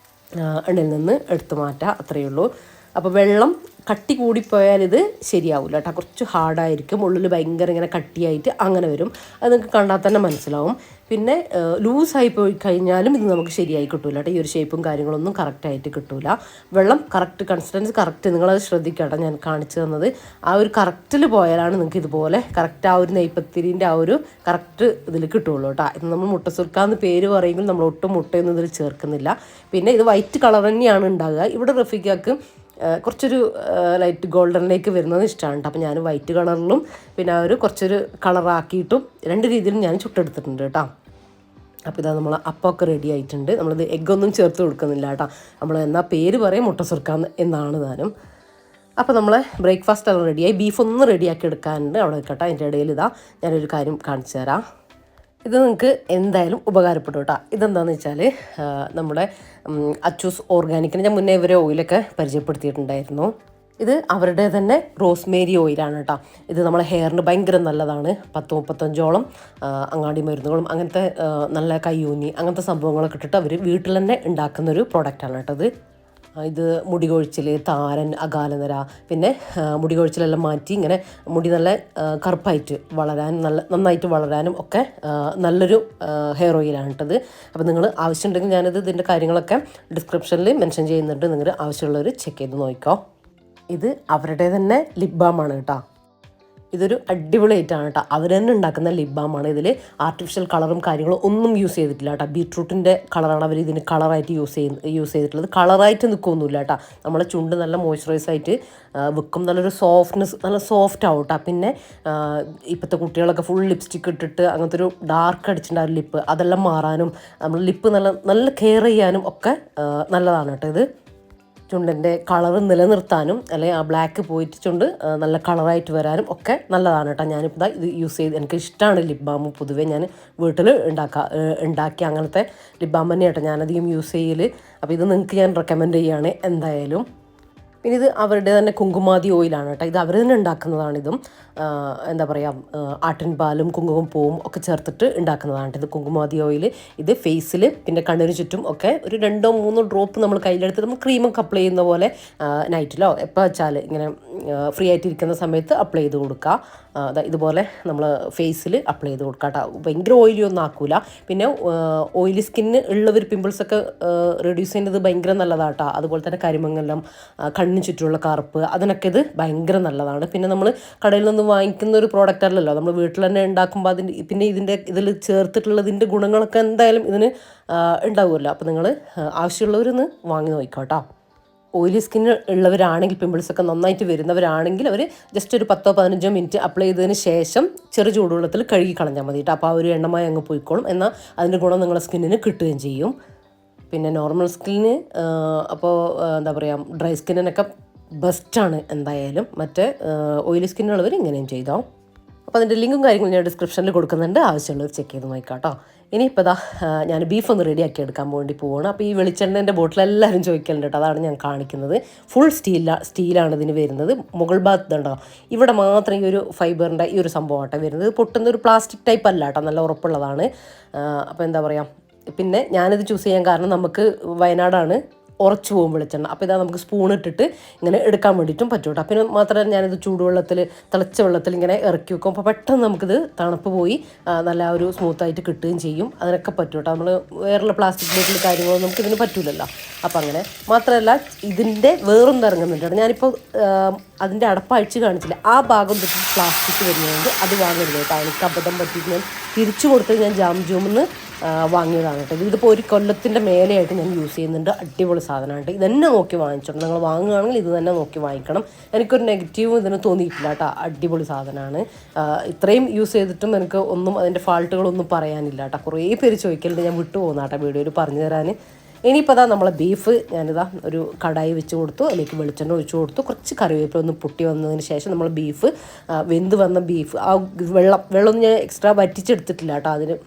Speaker 1: എണ്ണയിൽ നിന്ന് എടുത്തു മാറ്റുക, അത്രയേ ഉള്ളൂ. അപ്പോൾ വെള്ളം കട്ടി കൂടിപ്പോയാൽ ഇത് ശരിയാവില്ല കേട്ടോ. കുറച്ച് ഹാർഡായിരിക്കും, ഉള്ളിൽ ഭയങ്കര ഇങ്ങനെ കട്ടിയായിട്ട് അങ്ങനെ വരും. അത് നിങ്ങൾക്ക് കണ്ടാൽ തന്നെ മനസ്സിലാവും. പിന്നെ ലൂസായി പോയി കഴിഞ്ഞാലും ഇത് നമുക്ക് ശരിയായി കിട്ടില്ല കേട്ടോ. ഈ ഒരു ഷേപ്പും കാര്യങ്ങളൊന്നും കറക്റ്റായിട്ട് കിട്ടില്ല. വെള്ളം കറക്റ്റ് കൺസിസ്റ്റൻസി കറക്റ്റ് നിങ്ങളത് ശ്രദ്ധിക്കുക കേട്ടോ. ഞാൻ കാണിച്ചു തന്നത് ആ ഒരു കറക്റ്റിൽ പോയാലാണ് നിങ്ങൾക്ക് ഇതുപോലെ കറക്റ്റ് ആ ഒരു നെയ്പ്പത്തിരിൻ്റെ ആ ഒരു കറക്റ്റ് ഇതിൽ കിട്ടുള്ളൂ കേട്ടോ. ഇത് നമ്മൾ മുട്ടസുർക്കാന്ന് പേര് പറയുമെങ്കിൽ നമ്മൾ ഒട്ടും മുട്ടയൊന്നും ഇതിൽ ചേർക്കുന്നില്ല. പിന്നെ ഇത് വൈറ്റ് കളർ തന്നെയാണ് ഉണ്ടാകുക. ഇവിടെ റഫീഖക്ക് കുറച്ചൊരു ലൈറ്റ് ഗോൾഡനിലേക്ക് വരുന്നത് ഇഷ്ടമാണ് കേട്ടോ. അപ്പോൾ ഞാൻ വൈറ്റ് കളറിലും പിന്നെ ഒരു കുറച്ചൊരു കളറാക്കിയിട്ടും 2 രീതിയിലും ഞാൻ ചുട്ടെടുത്തിട്ടുണ്ട് കേട്ടോ. അപ്പോൾ ഇതാ നമ്മൾ അപ്പമൊക്കെ റെഡി ആയിട്ടുണ്ട്. നമ്മളിത് എഗ്ഗൊന്നും ചേർത്ത് കൊടുക്കുന്നില്ല കേട്ടോ. നമ്മൾ എന്നാൽ പേര് പറയും മുട്ടസുർക്ക എന്നാണ് താനും. അപ്പോൾ നമ്മൾ ബ്രേക്ക്ഫാസ്റ്റ് എല്ലാം റെഡിയായി. ബീഫൊന്നും റെഡിയാക്കി എടുക്കാനുണ്ട്, അവിടെ വെക്കട്ടെ. അതിൻ്റെ ഇടയിൽ ഞാനൊരു കാര്യം കാണിച്ചു തരാം. ഇത് നിങ്ങൾക്ക് എന്തായാലും ഉപകാരപ്പെടും കേട്ടോ. ഇതെന്താണെന്ന് വെച്ചാൽ നമ്മുടെ അച്ചൂസ് ഓർഗാനിക്കിന് ഞാൻ മുന്നേ ഇവരെ ഓയിലൊക്കെ പരിചയപ്പെടുത്തിയിട്ടുണ്ടായിരുന്നു. ഇത് അവരുടെ തന്നെ റോസ്മേരി ഓയിലാണ് കേട്ടോ. ഇത് നമ്മളെ ഹെയറിന് ഭയങ്കര നല്ലതാണ്. 10-35ഓളം അങ്ങാടി മരുന്നുകളും അങ്ങനത്തെ നല്ല കയ്യൂന്നി അങ്ങനത്തെ സംഭവങ്ങളൊക്കെ ഇട്ടിട്ട് അവർ വീട്ടിൽ തന്നെ ഉണ്ടാക്കുന്നൊരു പ്രോഡക്റ്റാണ് കേട്ടോ ഇത്. ഇത് മുടി കൊഴിച്ചിൽ, താരൻ, അകാലനര, പിന്നെ മുടി കൊഴിച്ചിലെല്ലാം മാറ്റി ഇങ്ങനെ മുടി നല്ല കറുപ്പായിട്ട് വളരാനും നന്നായിട്ട് വളരാനും ഒക്കെ നല്ലൊരു ഹെയർ ഓയിലാണ് കേട്ടത്. അപ്പോൾ നിങ്ങൾ ആവശ്യമുണ്ടെങ്കിൽ ഇതിൻ്റെ കാര്യങ്ങളൊക്കെ ഡിസ്ക്രിപ്ഷനിൽ മെൻഷൻ ചെയ്യുന്നുണ്ട്. നിങ്ങൾ ആവശ്യമുള്ളവർ ചെക്ക് ചെയ്ത് നോക്കിക്കോ. ഇത് അവരുടെ തന്നെ ലിപ് ബാമാണ് കേട്ടോ. ഇതൊരു അടിപൊളിയായിട്ടാണ് കേട്ടോ. അവർ തന്നെ ഉണ്ടാക്കുന്ന ലിപ് ബാമാണ്. ഇതിൽ ആർട്ടിഫിഷ്യൽ കളറും കാര്യങ്ങളും ഒന്നും യൂസ് ചെയ്തിട്ടില്ല കേട്ടോ. ബീട്രൂട്ടിൻ്റെ കളറാണ് അവർ ഇതിന് കളറായിട്ട് യൂസ് ചെയ്തിട്ടുള്ളത്. കളറായിട്ട് നിൽക്കൊന്നുമില്ല കേട്ടോ. നമ്മളെ ചുണ്ട് നല്ല മോയ്സ്ചറൈസ് ആയിട്ട് വെക്കും. നല്ലൊരു സോഫ്റ്റ്നെസ്, നല്ല സോഫ്റ്റ് ആവും കേട്ടോ. പിന്നെ ഇപ്പോഴത്തെ കുട്ടികളൊക്കെ ഫുൾ ലിപ്സ്റ്റിക്ക് ഇട്ടിട്ട് അങ്ങനത്തെ ഒരു ഡാർക്ക് അടിച്ചിട്ടുണ്ടാവും ലിപ്പ്, അതെല്ലാം മാറാനും നമ്മൾ ലിപ്പ് നല്ല കെയർ ചെയ്യാനും ഒക്കെ നല്ലതാണ് കേട്ടോ ഇത്. ചുണ്ടിൻ്റെ കളർ നിലനിർത്താനും അല്ലെങ്കിൽ ആ ബ്ലാക്ക് പോയിട്ട് ചുണ്ട് നല്ല കളറായിട്ട് വരാനും ഒക്കെ നല്ലതാണ് കേട്ടോ. ഞാനിപ്പോൾ ഇത് യൂസ് ചെയ്ത് എനിക്ക് ഇഷ്ടമാണ് ലിപ് ബാം. പൊതുവേ ഞാൻ വീട്ടിൽ ഉണ്ടാക്കി അങ്ങനത്തെ ലിപ് ബാം തന്നെ കേട്ടോ ഞാനധികം യൂസ് ചെയ്യൽ. അപ്പോൾ ഇത് നിങ്ങൾക്ക് ഞാൻ റെക്കമെൻഡ് ചെയ്യുകയാണ് എന്തായാലും. പിന്നെ ഇത് അവരുടെ തന്നെ കുങ്കുമാതി ഓയിലാണ് കേട്ടോ. ഇത് അവർ തന്നെ ഉണ്ടാക്കുന്നതാണ്. ഇതും എന്താ പറയുക, ആട്ടിൻ പാലും കുങ്കുമപ്പൂവും ഒക്കെ ചേർത്തിട്ട് ഉണ്ടാക്കുന്നതാണ് ഇത് കുങ്കുമാതി ഓയിൽ. ഇത് ഫേസിൽ പിന്നെ കണ്ണിന് ചുറ്റും ഒക്കെ ഒരു 2-3 ഡ്രോപ്പ് നമ്മൾ കയ്യിലെടുത്ത് നമ്മൾ ക്രീമൊക്കെ അപ്ലൈ ചെയ്യുന്ന പോലെ നൈറ്റിലോ എപ്പോൾ വെച്ചാൽ ഇങ്ങനെ ഫ്രീ ആയിട്ടിരിക്കുന്ന സമയത്ത് അപ്ലൈ ചെയ്ത് കൊടുക്കുക. ഇതുപോലെ നമ്മൾ ഫേസിൽ അപ്ലൈ ചെയ്ത് കൊടുക്കുക കേട്ടോ. ഭയങ്കര ഓയിലി ഒന്നും ആക്കൂല. പിന്നെ ഓയിലി സ്കിന്ന് ഉള്ളവർ പിമ്പിൾസൊക്കെ റെഡ്യൂസ് ചെയ്യുന്നത് ഭയങ്കര നല്ലതാണ് കേട്ടോ. അതുപോലെ തന്നെ കരിമങ്ങലം, കണ്ണിന് ചുറ്റുമുള്ള കറുപ്പ്, അതിനൊക്കെ ഇത് ഭയങ്കര നല്ലതാണ്. പിന്നെ നമ്മൾ കടയിൽ നിന്ന് വാങ്ങിക്കുന്ന ഒരു പ്രോഡക്റ്റ് അല്ലല്ലോ, നമ്മൾ വീട്ടിൽ തന്നെ ഉണ്ടാക്കുമ്പോൾ പിന്നെ ഇതിൽ ചേർത്തിട്ടുള്ളതിൻ്റെ ഗുണങ്ങളൊക്കെ എന്തായാലും ഇതിന് ഉണ്ടാവുമല്ലോ. അപ്പോൾ നിങ്ങൾ ആവശ്യമുള്ളവരൊന്ന് വാങ്ങി നോക്കിക്കോട്ടോ. ഓയിലി സ്കിന്ന് ഉള്ളവരാണെങ്കിൽ, പിമ്പിൾസൊക്കെ നന്നായിട്ട് വരുന്നവരാണെങ്കിൽ അവർ ജസ്റ്റ് ഒരു 10-15 മിനിറ്റ് അപ്ലൈ ചെയ്തതിന് ശേഷം ചെറു ചൂടുവെള്ളത്തിൽ കഴുകി കളഞ്ഞാൽ മതി കേട്ടോ. അപ്പോൾ ആ ഒരു എണ്ണമായി അങ്ങ് പോയിക്കോളും. എന്നാൽ അതിൻ്റെ ഗുണം നിങ്ങളുടെ സ്കിന്നിന് കിട്ടുകയും ചെയ്യും. പിന്നെ നോർമൽ സ്കിന്നിന് അപ്പോൾ എന്താ പറയുക, ഡ്രൈ സ്കിന്നിനൊക്കെ ബെസ്റ്റാണ് എന്തായാലും. മറ്റേ ഓയിലി സ്കിന്നുള്ളവർ ഇങ്ങനെയും ചെയ്തോ. അപ്പോൾ അതിൻ്റെ ലിങ്കും കാര്യങ്ങളും ഞാൻ ഡിസ്ക്രിപ്ഷനിൽ കൊടുക്കുന്നുണ്ട്, ആവശ്യമുള്ളവർ ചെക്ക് ചെയ്ത് നോക്കാം. ഇനിയിപ്പോൾ ഞാൻ ബീഫ് ഒന്ന് റെഡിയാക്കി എടുക്കാൻ വേണ്ടി പോവുകയാണ്. അപ്പോൾ ഈ വെളിച്ചെണ്ണേൻ്റെ ബോട്ടിൽ എല്ലാവരും ചോദിക്കലുണ്ട് കേട്ടോ, അതാണ് ഞാൻ കാണിക്കുന്നത്. ഫുൾ സ്റ്റീലാണ് ഇതിന് വരുന്നത്. മുകൾ ഭാഗത്ത് ഉണ്ടോ, ഇവിടെ മാത്രം ഈ ഒരു ഫൈബറിൻ്റെ ഈ ഒരു സംഭവം ആട്ടോ വരുന്നത്. പൊട്ടുന്ന ഒരു പ്ലാസ്റ്റിക് ടൈപ്പ് അല്ല കേട്ടോ, നല്ല ഉറപ്പുള്ളതാണ്. അപ്പോൾ എന്താ പറയുക, പിന്നെ ഞാനിത് ചൂസ് ചെയ്യാൻ കാരണം നമുക്ക് വയനാടാണ്, ഉറച്ചു പോകും വെളിച്ചെണ്ണ. അപ്പോൾ ഇതാ നമുക്ക് സ്പൂൺ ഇട്ടിട്ട് ഇങ്ങനെ എടുക്കാൻ വേണ്ടിയിട്ടും പറ്റും കേട്ടോ. പിന്നെ മാത്രമല്ല ഞാനിത് ചൂടുവെള്ളത്തിൽ, തിളച്ച വെള്ളത്തിൽ ഇങ്ങനെ ഇറക്കി വെക്കും. അപ്പോൾ പെട്ടെന്ന് നമുക്കിത് തണുപ്പ് പോയി നല്ല ഒരു സ്മൂത്തായിട്ട് കിട്ടുകയും ചെയ്യും. അതിനൊക്കെ പറ്റും കേട്ടോ. നമ്മൾ വേറെയുള്ള പ്ലാസ്റ്റിക് ബോട്ടിൽ കാര്യങ്ങളൊന്നും നമുക്ക് ഇതിന് പറ്റില്ലല്ലോ. അപ്പോൾ അങ്ങനെ മാത്രമല്ല ഇതിൻ്റെ വേറൊന്നും ഇറങ്ങുന്നുണ്ട്. ഞാനിപ്പോൾ അതിൻ്റെ അടപ്പഴിച്ച് കാണിച്ചില്ല, ആ ഭാഗം തൊട്ട് പ്ലാസ്റ്റിക് വരുന്നതുകൊണ്ട് അത് വാങ്ങരുത് കേട്ടോ. എനിക്ക് അബദ്ധം പറ്റിയിട്ട് ഞാൻ തിരിച്ചു കൊടുത്ത് ഞാൻ ജാംജൂമെന്ന് വാങ്ങിയതാണ് കേട്ടോ. ഇതിപ്പോൾ ഒരു കൊല്ലത്തിൻ്റെ മേലെയായിട്ട് ഞാൻ യൂസ് ചെയ്യുന്നുണ്ട്. അടിപൊളി സാധനമായിട്ട്. ഇതന്നെ നോക്കി വാങ്ങിച്ചോണം. നിങ്ങൾ വാങ്ങുകയാണെങ്കിൽ ഇത് തന്നെ നോക്കി വാങ്ങിക്കണം. എനിക്കൊരു നെഗറ്റീവും ഇതിന് തോന്നിയിട്ടില്ല കേട്ടോ. അടിപൊളി സാധനമാണ്. ഇത്രയും യൂസ് ചെയ്തിട്ടും എനിക്ക് ഒന്നും അതിൻ്റെ ഫാൾട്ടുകളൊന്നും പറയാനില്ല കേട്ടോ. കുറേ പേര് ചോദിക്കലുണ്ട്, ഞാൻ വിട്ടു പോകുന്ന കേട്ടോ വീഡിയോയിൽ പറഞ്ഞു തരാൻ. ഇനിയിപ്പോൾ നമ്മളെ ബീഫ് ഞാനിതാ ഒരു കടായി വെച്ച് കൊടുത്തു, അതിലേക്ക് വെളിച്ചെണ്ണ ഒഴിച്ച് കൊടുത്തു, കുറച്ച് കറിവേപ്പില ഒന്ന് പൊട്ടി വന്നതിന് ശേഷം നമ്മൾ ബീഫ്, വെന്ത് വന്ന ബീഫ്, ആ വെള്ളം ഞാൻ എക്സ്ട്രാ വറ്റിച്ചെടുത്തിട്ടില്ല കേട്ടോ.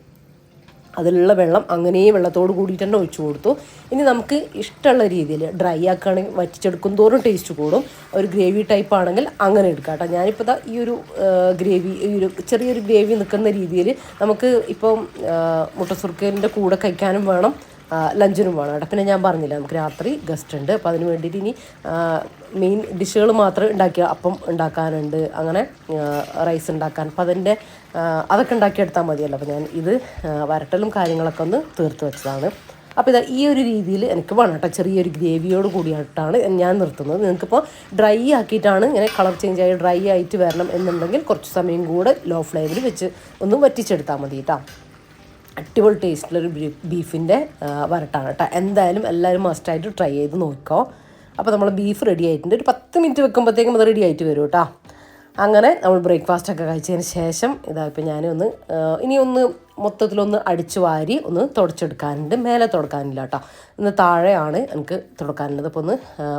Speaker 1: അതിലുള്ള വെള്ളം അങ്ങനെ വെള്ളത്തോട് കൂടിയിട്ട് തന്നെ ഒഴിച്ചു കൊടുത്തു. ഇനി നമുക്ക് ഇഷ്ടമുള്ള രീതിയിൽ ഡ്രൈ ആക്കുകയാണെങ്കിൽ വറ്റിച്ചെടുക്കും തോറും ടേസ്റ്റ് കൂടും. ഒരു ഗ്രേവി ടൈപ്പ് ആണെങ്കിൽ അങ്ങനെ എടുക്കാം കേട്ടോ. ഞാനിപ്പോൾ ഈ ഒരു ഗ്രേവി, ഈ ഒരു ചെറിയൊരു ഗ്രേവി നിൽക്കുന്ന രീതിയിൽ നമുക്ക് ഇപ്പം മുട്ടസുർക്കേൻ്റെ കൂടെ കഴിക്കാനും വേണം, ലഞ്ചിനും വേണം കേട്ടോ. പിന്നെ ഞാൻ പറഞ്ഞില്ല നമുക്ക് രാത്രി ഗസ്റ്റ് ഉണ്ട്. അപ്പോൾ അതിന് വേണ്ടിയിട്ട് ഇനി മെയിൻ ഡിഷുകൾ മാത്രം അപ്പം ഉണ്ടാക്കാനുണ്ട്, അങ്ങനെ റൈസ് ഉണ്ടാക്കാൻ. അപ്പോൾ അതൊക്കെ ഉണ്ടാക്കിയെടുത്താൽ മതിയല്ലോ. അപ്പോൾ ഞാൻ ഇത് വരട്ടലും കാര്യങ്ങളൊക്കെ ഒന്ന് തീർത്ത് വെച്ചതാണ്. അപ്പോൾ ഈ ഒരു രീതിയിൽ എനിക്ക് വേണം കേട്ടോ. ചെറിയൊരു ഗ്രേവിയോട് കൂടിയായിട്ടാണ് ഞാൻ നിർത്തുന്നത്. നിങ്ങൾക്കിപ്പോൾ ഡ്രൈ ആക്കിയിട്ടാണ് ഇങ്ങനെ കളർ ചേഞ്ച് ആയി ഡ്രൈ ആയിട്ട് വരണം എന്നുണ്ടെങ്കിൽ കുറച്ച് സമയം കൂടെ ലോ ഫ്ലെയിമിൽ വെച്ച് ഒന്ന് വറ്റിച്ചെടുത്താൽ മതി കേട്ടോ. അടിപൊളി ടേസ്റ്റിലൊരു ബീഫിൻ്റെ വരട്ടാണ് കേട്ടോ. എന്തായാലും എല്ലാവരും മസ്റ്റായിട്ട് ട്രൈ ചെയ്ത് നോക്കോ. അപ്പോൾ നമ്മൾ ബീഫ് റെഡി ആയിട്ടുണ്ട്. ഒരു 10 മിനിറ്റ് വെക്കുമ്പോഴത്തേക്കും അത് റെഡി ആയിട്ട് വരും കേട്ടോ. അങ്ങനെ നമ്മൾ ബ്രേക്ക്ഫാസ്റ്റൊക്കെ കഴിച്ചതിന് ശേഷം ഇപ്പോൾ ഞാനൊന്ന് ഇനി മൊത്തത്തിലൊന്ന് അടിച്ചു വാരി ഒന്ന് തുടച്ചെടുക്കാനുണ്ട്. മേലെ തുടക്കാനില്ല കേട്ടോ, ഇന്ന് താഴെയാണ് എനിക്ക് തുടക്കാനുള്ളത്. അപ്പോൾ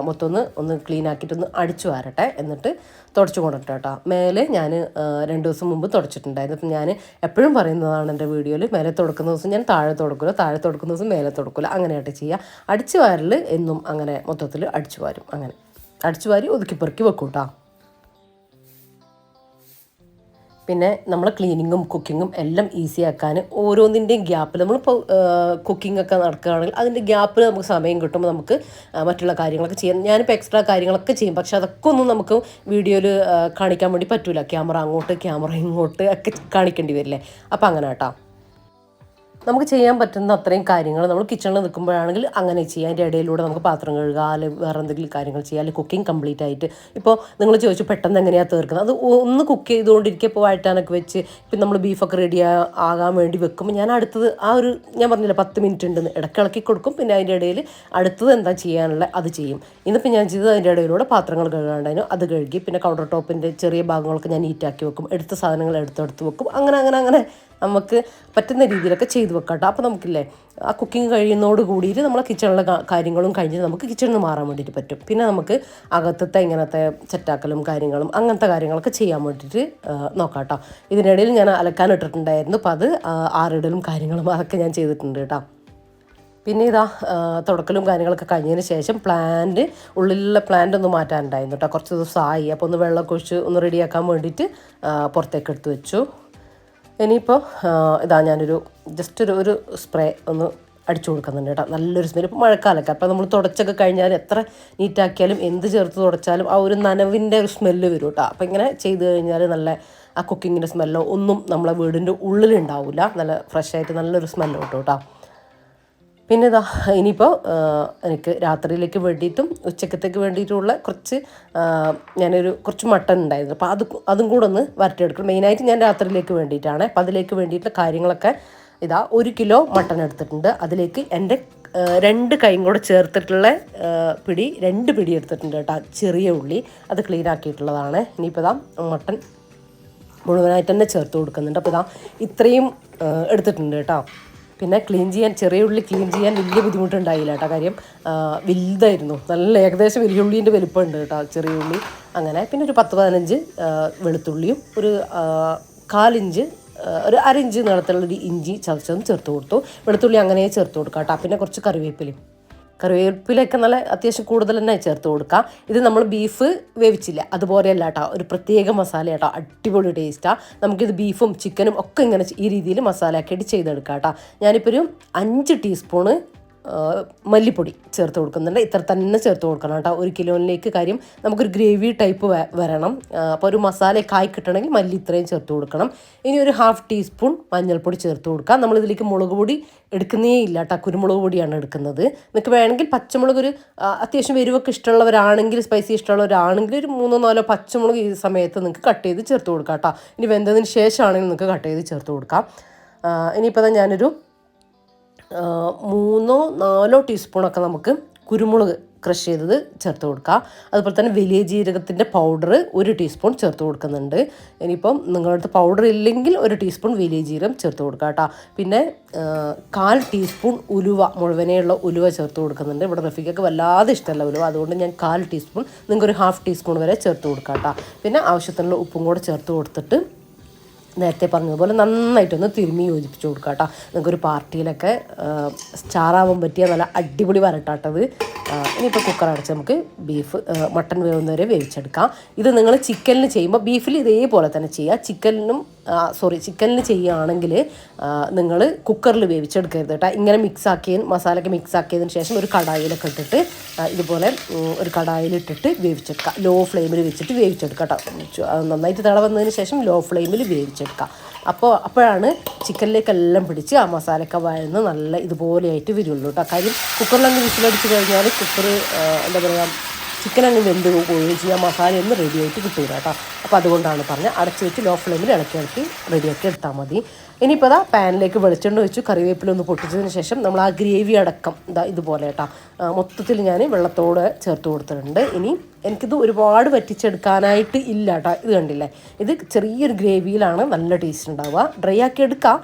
Speaker 1: മൊത്തം ഒന്ന് ക്ലീൻ ആക്കിയിട്ടൊന്ന് അടിച്ചു വാരട്ടെ, എന്നിട്ട് തുടച്ചു കൊണ്ടിട്ട് കേട്ടോ. മേലെ ഞാൻ 2 ദിവസം മുമ്പ് തുടച്ചിട്ടുണ്ടായിരുന്നു. അപ്പം ഞാൻ എപ്പോഴും പറയുന്നതാണ് എൻ്റെ വീഡിയോയിൽ, മേലെ തുടക്കുന്ന ദിവസം ഞാൻ താഴെ തുടക്കില്ല, താഴെ തുടക്കുന്ന ദിവസം മേലെ തുടക്കില്ല, അങ്ങനെയായിട്ട് ചെയ്യുക. അടിച്ചു വാരൽ എന്നും അങ്ങനെ മൊത്തത്തിൽ അടിച്ചു വാരും. അങ്ങനെ അടിച്ചു വാരി ഒതുക്കി പെറുക്കി വെക്കും കേട്ടോ. പിന്നെ നമ്മൾ ക്ലീനിങ്ങും കുക്കിങ്ങും എല്ലാം ഈസി ആക്കാൻ ഓരോന്നിൻ്റെയും ഗ്യാപ്പിൽ നമ്മളിപ്പോൾ കുക്കിങ്ങൊക്കെ നടക്കുകയാണെങ്കിൽ അതിൻ്റെ ഗ്യാപ്പിൽ നമുക്ക് സമയം കിട്ടുമ്പോൾ നമുക്ക് മറ്റുള്ള കാര്യങ്ങളൊക്കെ ചെയ്യാം. ഞാനിപ്പോൾ എക്സ്ട്രാ കാര്യങ്ങളൊക്കെ ചെയ്യും, പക്ഷേ അതൊക്കെ ഒന്നും നമുക്ക് വീഡിയോയിൽ കാണിക്കാൻ വേണ്ടി പറ്റില്ല. ക്യാമറ അങ്ങോട്ട് ക്യാമറ ഇങ്ങോട്ട് ഒക്കെ കാണിക്കേണ്ടി വരില്ലേ. അപ്പോൾ അങ്ങനെ കേട്ടോ, നമുക്ക് ചെയ്യാൻ പറ്റുന്ന അത്രയും കാര്യങ്ങൾ നമ്മൾ കിച്ചണിൽ നിൽക്കുമ്പോഴാണെങ്കിൽ അങ്ങനെ ചെയ്യാം. അതിൻ്റെ ഇടയിലൂടെ നമുക്ക് പാത്രം കഴുകുക, അല്ലെങ്കിൽ വേറെ എന്തെങ്കിലും കാര്യങ്ങൾ ചെയ്യാം, അല്ലെങ്കിൽ കുക്കിംഗ് കംപ്ലീറ്റ് ആയിട്ട്. ഇപ്പോൾ നിങ്ങൾ ചോദിച്ചു പെട്ടെന്ന് എങ്ങനെയാണ് തീർക്കുന്നത്, അത് ഒന്ന് കുക്ക് ചെയ്തുകൊണ്ടിരിക്കുക. ഇപ്പോൾ വഴറ്റാനൊക്കെ വെച്ച് ഇപ്പം നമ്മൾ ബീഫൊക്കെ റെഡി ആകാൻ വേണ്ടി വെക്കുമ്പോൾ ഞാൻ അടുത്തത് ഞാൻ പറഞ്ഞില്ല 10 മിനിറ്റ് ഉണ്ടെന്ന് ഇടയ്ക്ക് ഇളക്കി കൊടുക്കും. പിന്നെ അതിൻ്റെ ഇടയിൽ അടുത്തത് എന്താ ചെയ്യാനുള്ള അത് ചെയ്യും. ഇന്നിപ്പോൾ ഞാൻ ചെയ്തത് അതിൻ്റെ ഇടയിലൂടെ പാത്രങ്ങൾ കഴുകാണ്ടായിരുന്നു, അത് കഴുകി. പിന്നെ കൗണ്ടർ ടോപ്പിൻ്റെ ചെറിയ ഭാഗങ്ങളൊക്കെ ഞാൻ നീറ്റാക്കി വെക്കും, എടുത്ത സാധനങ്ങൾ എടുത്തെടുത്ത് വെക്കും. അങ്ങനെ നമുക്ക് പറ്റുന്ന രീതിയിലൊക്കെ ചെയ്ത് വെക്കാം കേട്ടോ. അപ്പോൾ നമുക്കില്ലേ ആ കുക്കിംഗ് കഴിയുന്നതോട് കൂടിയിട്ട് നമ്മളെ കിച്ചണിലെ കാര്യങ്ങളും കഴിഞ്ഞ് നമുക്ക് കിച്ചണിൽ നിന്ന് മാറാൻ വേണ്ടിയിട്ട് പറ്റും. പിന്നെ നമുക്ക് അകത്തത്തെ ഇങ്ങനത്തെ സെറ്റാക്കലും കാര്യങ്ങളും അങ്ങനത്തെ കാര്യങ്ങളൊക്കെ ചെയ്യാൻ വേണ്ടിയിട്ട് നോക്കാം കേട്ടോ. ഇതിനിടയിൽ ഞാൻ അലക്കാൻ ഇട്ടിട്ടുണ്ടായിരുന്നു, അപ്പോൾ അത് ആറിടലും കാര്യങ്ങളും അതൊക്കെ ഞാൻ ചെയ്തിട്ടുണ്ട് കേട്ടോ. പിന്നെ തുടക്കലും കാര്യങ്ങളൊക്കെ കഴിഞ്ഞതിന് ശേഷം ഉള്ളിലുള്ള പ്ലാന്റ് ഒന്ന് മാറ്റാനുണ്ടായിരുന്നു കേട്ടോ. കുറച്ച് ദിവസമായി, അപ്പോൾ ഒന്ന് വെള്ളമൊക്കെ ഒഴിച്ച് ഒന്ന് റെഡിയാക്കാൻ വേണ്ടിയിട്ട് പുറത്തേക്ക് എടുത്ത് വെച്ചു. ഇനിയിപ്പോൾ ഞാനൊരു ജസ്റ്റ് ഒരു സ്പ്രേ ഒന്ന് അടിച്ചു കൊടുക്കുന്നുണ്ട് കേട്ടോ. നല്ലൊരു സ്മെല്ല്. ഇപ്പോൾ മഴക്കാലമൊക്കെ അപ്പോൾ നമ്മൾ തുടച്ചൊക്കെ കഴിഞ്ഞാൽ എത്ര നീറ്റാക്കിയാലും എന്ത് ചേർത്ത് തുടച്ചാലും ആ ഒരു നനവിൻ്റെ ഒരു സ്മെല്ല് വരും കേട്ടോ. അപ്പോൾ ഇങ്ങനെ ചെയ്ത് കഴിഞ്ഞാൽ നല്ല ആ കുക്കിങ്ങിൻ്റെ സ്മെല്ലോ ഒന്നും നമ്മളെ വീടിൻ്റെ ഉള്ളിലുണ്ടാവില്ല. നല്ല ഫ്രഷായിട്ട് നല്ലൊരു സ്മെല്ല് കിട്ടും കേട്ടോ. പിന്നെ ഇതാ ഇനിയിപ്പോൾ എനിക്ക് രാത്രിയിലേക്ക് വേണ്ടിയിട്ടും ഉച്ചക്കത്തേക്ക് വേണ്ടിയിട്ടുള്ള കുറച്ച് മട്ടൺ ഉണ്ടായിരുന്നു. അപ്പോൾ അതും കൂടെ ഒന്ന് വരട്ടിയെടുക്കും. മെയിനായിട്ട് ഞാൻ രാത്രിയിലേക്ക് വേണ്ടിയിട്ടാണ്. അപ്പോൾ അതിലേക്ക് വേണ്ടിയിട്ടുള്ള കാര്യങ്ങളൊക്കെ ഇതാ 1 കിലോ മട്ടൺ എടുത്തിട്ടുണ്ട്. അതിലേക്ക് എൻ്റെ 2 കൈയും കൂടെ ചേർത്തിട്ടുള്ള 2 പിടി എടുത്തിട്ടുണ്ട് കേട്ടോ. ചെറിയ ഉള്ളി അത് ക്ലീൻ ആക്കിയിട്ടുള്ളതാണ്. ഇനിയിപ്പോൾ ഇതാ മട്ടൺ മുഴുവനായിട്ട് തന്നെ ചേർത്ത് കൊടുക്കുന്നുണ്ട്. അപ്പോൾ ഇതാ ഇത്രയും എടുത്തിട്ടുണ്ട് കേട്ടോ. പിന്നെ ചെറിയ ഉള്ളി ക്ലീൻ ചെയ്യാൻ വലിയ ബുദ്ധിമുട്ടുണ്ടായില്ല കേട്ടോ. കാര്യം വലുതായിരുന്നു. നല്ല ഏകദേശം വലിയ ഉള്ളീൻ്റെ വലിപ്പമുണ്ട് കേട്ടോ ചെറിയ ഉള്ളി. അങ്ങനെ പിന്നെ ഒരു 10-15 വെളുത്തുള്ളിയും ഒരു 1/4 ഇഞ്ച് ഒരു 1/2 ഇഞ്ച് നീളത്തിലുള്ളൊരു ഇഞ്ചി ചതച്ചതും ചേർത്ത് കൊടുത്തു. വെളുത്തുള്ളി അങ്ങനെ ചേർത്ത് കൊടുക്കാം കേട്ടോ. പിന്നെ കുറച്ച് കറിവേപ്പിലൊക്കെ നല്ല അത്യാവശ്യം കൂടുതൽ തന്നെ ചേർത്ത് കൊടുക്കുക. ഇത് നമ്മൾ ബീഫ് വേവിച്ചില്ല അതുപോലെയല്ല കേട്ടോ. ഒരു പ്രത്യേക മസാല കേട്ടോ. അടിപൊളി ടേസ്റ്റാണ്. നമുക്കിത് ബീഫും ചിക്കനും ഒക്കെ ഇങ്ങനെ ഈ രീതിയിൽ മസാല ആക്കിയിട്ട് ചെയ്തെടുക്കാം കേട്ടോ. ഞാനിപ്പോൾ ഒരു 5 ടീസ്പൂണ് മല്ലിപ്പൊടി ചേർത്ത് കൊടുക്കുന്നുണ്ട്. ഇത്ര തന്നെ ചേർത്ത് കൊടുക്കണം കേട്ടോ 1 കിലോയിലേക്ക്. കാര്യം നമുക്കൊരു ഗ്രേവി ടൈപ്പ് വരണം. അപ്പോൾ ഒരു മസാലയൊക്കെ ആയി കിട്ടണമെങ്കിൽ മല്ലി ഇത്രയും ചേർത്ത് കൊടുക്കണം. ഇനി ഒരു 1/2 ടീസ്പൂൺ മഞ്ഞൾപ്പൊടി ചേർത്ത് കൊടുക്കാം. നമ്മളിതിലേക്ക് മുളക് പൊടി എടുക്കുന്നേ ഇല്ല കേട്ടോ. കുരുമുളക് പൊടിയാണ് എടുക്കുന്നത്. നിങ്ങൾക്ക് വേണമെങ്കിൽ പച്ചമുളക് അത്യാവശ്യം എരിവൊക്കെ ഇഷ്ടമുള്ളവരാണെങ്കിൽ, സ്പൈസി ഇഷ്ടമുള്ളവരാണെങ്കിൽ ഒരു 3-4 പച്ചമുളക് ഈ സമയത്ത് നിങ്ങൾക്ക് കട്ട് ചെയ്ത് ചേർത്ത് കൊടുക്കാം കേട്ടോ. ഇനി വെന്തതിന് ശേഷമാണെങ്കിൽ നിങ്ങൾക്ക് കട്ട് ചെയ്ത് ചേർത്ത് കൊടുക്കാം. ഇനിയിപ്പോൾ ഞാനൊരു 3-4 ടീസ്പൂണൊക്കെ നമുക്ക് കുരുമുളക് ക്രഷ് ചെയ്തത് ചേർത്ത് കൊടുക്കുക. അതുപോലെ തന്നെ വലിയ ജീരകത്തിൻ്റെ പൗഡർ 1 ടീസ്പൂൺ ചേർത്ത് കൊടുക്കുന്നുണ്ട്. ഇനിയിപ്പം നിങ്ങളുടെ അടുത്ത് പൗഡർ ഇല്ലെങ്കിൽ 1 ടീസ്പൂൺ വലിയ ജീരകം ചേർത്ത് കൊടുക്കുക കേട്ടോ. പിന്നെ 1/4 ടീസ്പൂൺ മുഴുവനെയുള്ള ഉലുവ ചേർത്ത് കൊടുക്കുന്നുണ്ട്. ഇവിടെ റഫീഖയ്ക്ക് വല്ലാതെ ഇഷ്ടമല്ല ഉലുവ, അതുകൊണ്ട് ഞാൻ 1/4 ടീസ്പൂൺ, നിങ്ങൾക്കൊരു 1/2 ടീസ്പൂൺ വരെ ചേർത്ത് കൊടുക്കുക കേട്ടോ. പിന്നെ ആവശ്യത്തിനുള്ള ഉപ്പും കൂടെ ചേർത്ത് കൊടുത്തിട്ട് നേരത്തെ പറഞ്ഞതുപോലെ നന്നായിട്ടൊന്ന് തിരുമ്മി യോജിപ്പിച്ച് കൊടുക്കുക കേട്ടോ. നിങ്ങൾക്കൊരു പാർട്ടിയിലൊക്കെ സ്റ്റാറാവാൻ പറ്റിയ നല്ല അടിപൊളി വരട്ടാട്ടത്. ഇനിയിപ്പോൾ കുക്കർ അടച്ച് നമുക്ക് മട്ടൺ വേവുന്നവരെ വേവിച്ചെടുക്കാം. ഇത് നിങ്ങൾ ചിക്കനിൽ ചെയ്യുമ്പോൾ ബീഫിൽ ഇതേപോലെ തന്നെ ചെയ്യുക. ചിക്കനിൽ ചെയ്യുകയാണെങ്കിൽ നിങ്ങൾ കുക്കറിൽ വേവിച്ചെടുക്കരുത് കേട്ടോ. ഇങ്ങനെ മസാലയൊക്കെ മിക്സ് ആക്കിയതിന് ശേഷം ഒരു കടായിലൊക്കെ ഇട്ടിട്ട് ഇതുപോലെ ഒരു കടായിലിട്ടിട്ട് വേവിച്ചെടുക്കുക. ലോ ഫ്ലെയിമിൽ വെച്ചിട്ട് വേവിച്ചെടുക്കുക കേട്ടോ. നന്നായിട്ട് തിള വന്നതിന് ശേഷം ലോ ഫ്ലെയിമിൽ വേവിച്ചെടുക്കുക. അപ്പോഴാണ് ചിക്കനിലേക്കെല്ലാം പിടിച്ച് ആ മസാലയൊക്കെ വഴന്ന് നല്ല ഇതുപോലെയായിട്ട് വരുള്ളൂ കേട്ടോ. കാര്യം കുക്കറിലങ്ങ് വിസിലടിച്ച് കഴിഞ്ഞാൽ എന്താ പറയുക, ചിക്കൻ അങ്ങ് വെന്ത് പോവുകയും ചെയ്യാം, മസാലയൊന്നും റെഡിയായിട്ട് കിട്ടില്ല കേട്ടോ. അപ്പോൾ അതുകൊണ്ടാണ് പറഞ്ഞത് അടച്ച് വെച്ച് ലോ ഫ്ലെയിമിൽ ഇളക്കി റെഡിയാക്കി എടുത്താൽ മതി. ഇനിയിപ്പോൾ പാനിലേക്ക് വെളിച്ചെണ്ണ വെച്ചു. കറിവേപ്പിലൊന്ന് പൊട്ടിച്ചതിന് ശേഷം നമ്മൾ ആ ഗ്രേവി അടക്കം ഇതുപോലെ കേട്ടോ മൊത്തത്തിൽ ഞാൻ വെള്ളത്തോടെ ചേർത്ത് കൊടുത്തിട്ടുണ്ട്. ഇനി എനിക്കിത് ഒരുപാട് വറ്റിച്ചെടുക്കാനായിട്ട് ഇല്ല കേട്ടോ. ഇത് കണ്ടില്ലേ, ഇത് ചെറിയൊരു ഗ്രേവിയിലാണ് നല്ല ടേസ്റ്റ് ഉണ്ടാവുക. ഡ്രൈ ആക്കി എടുക്കാം,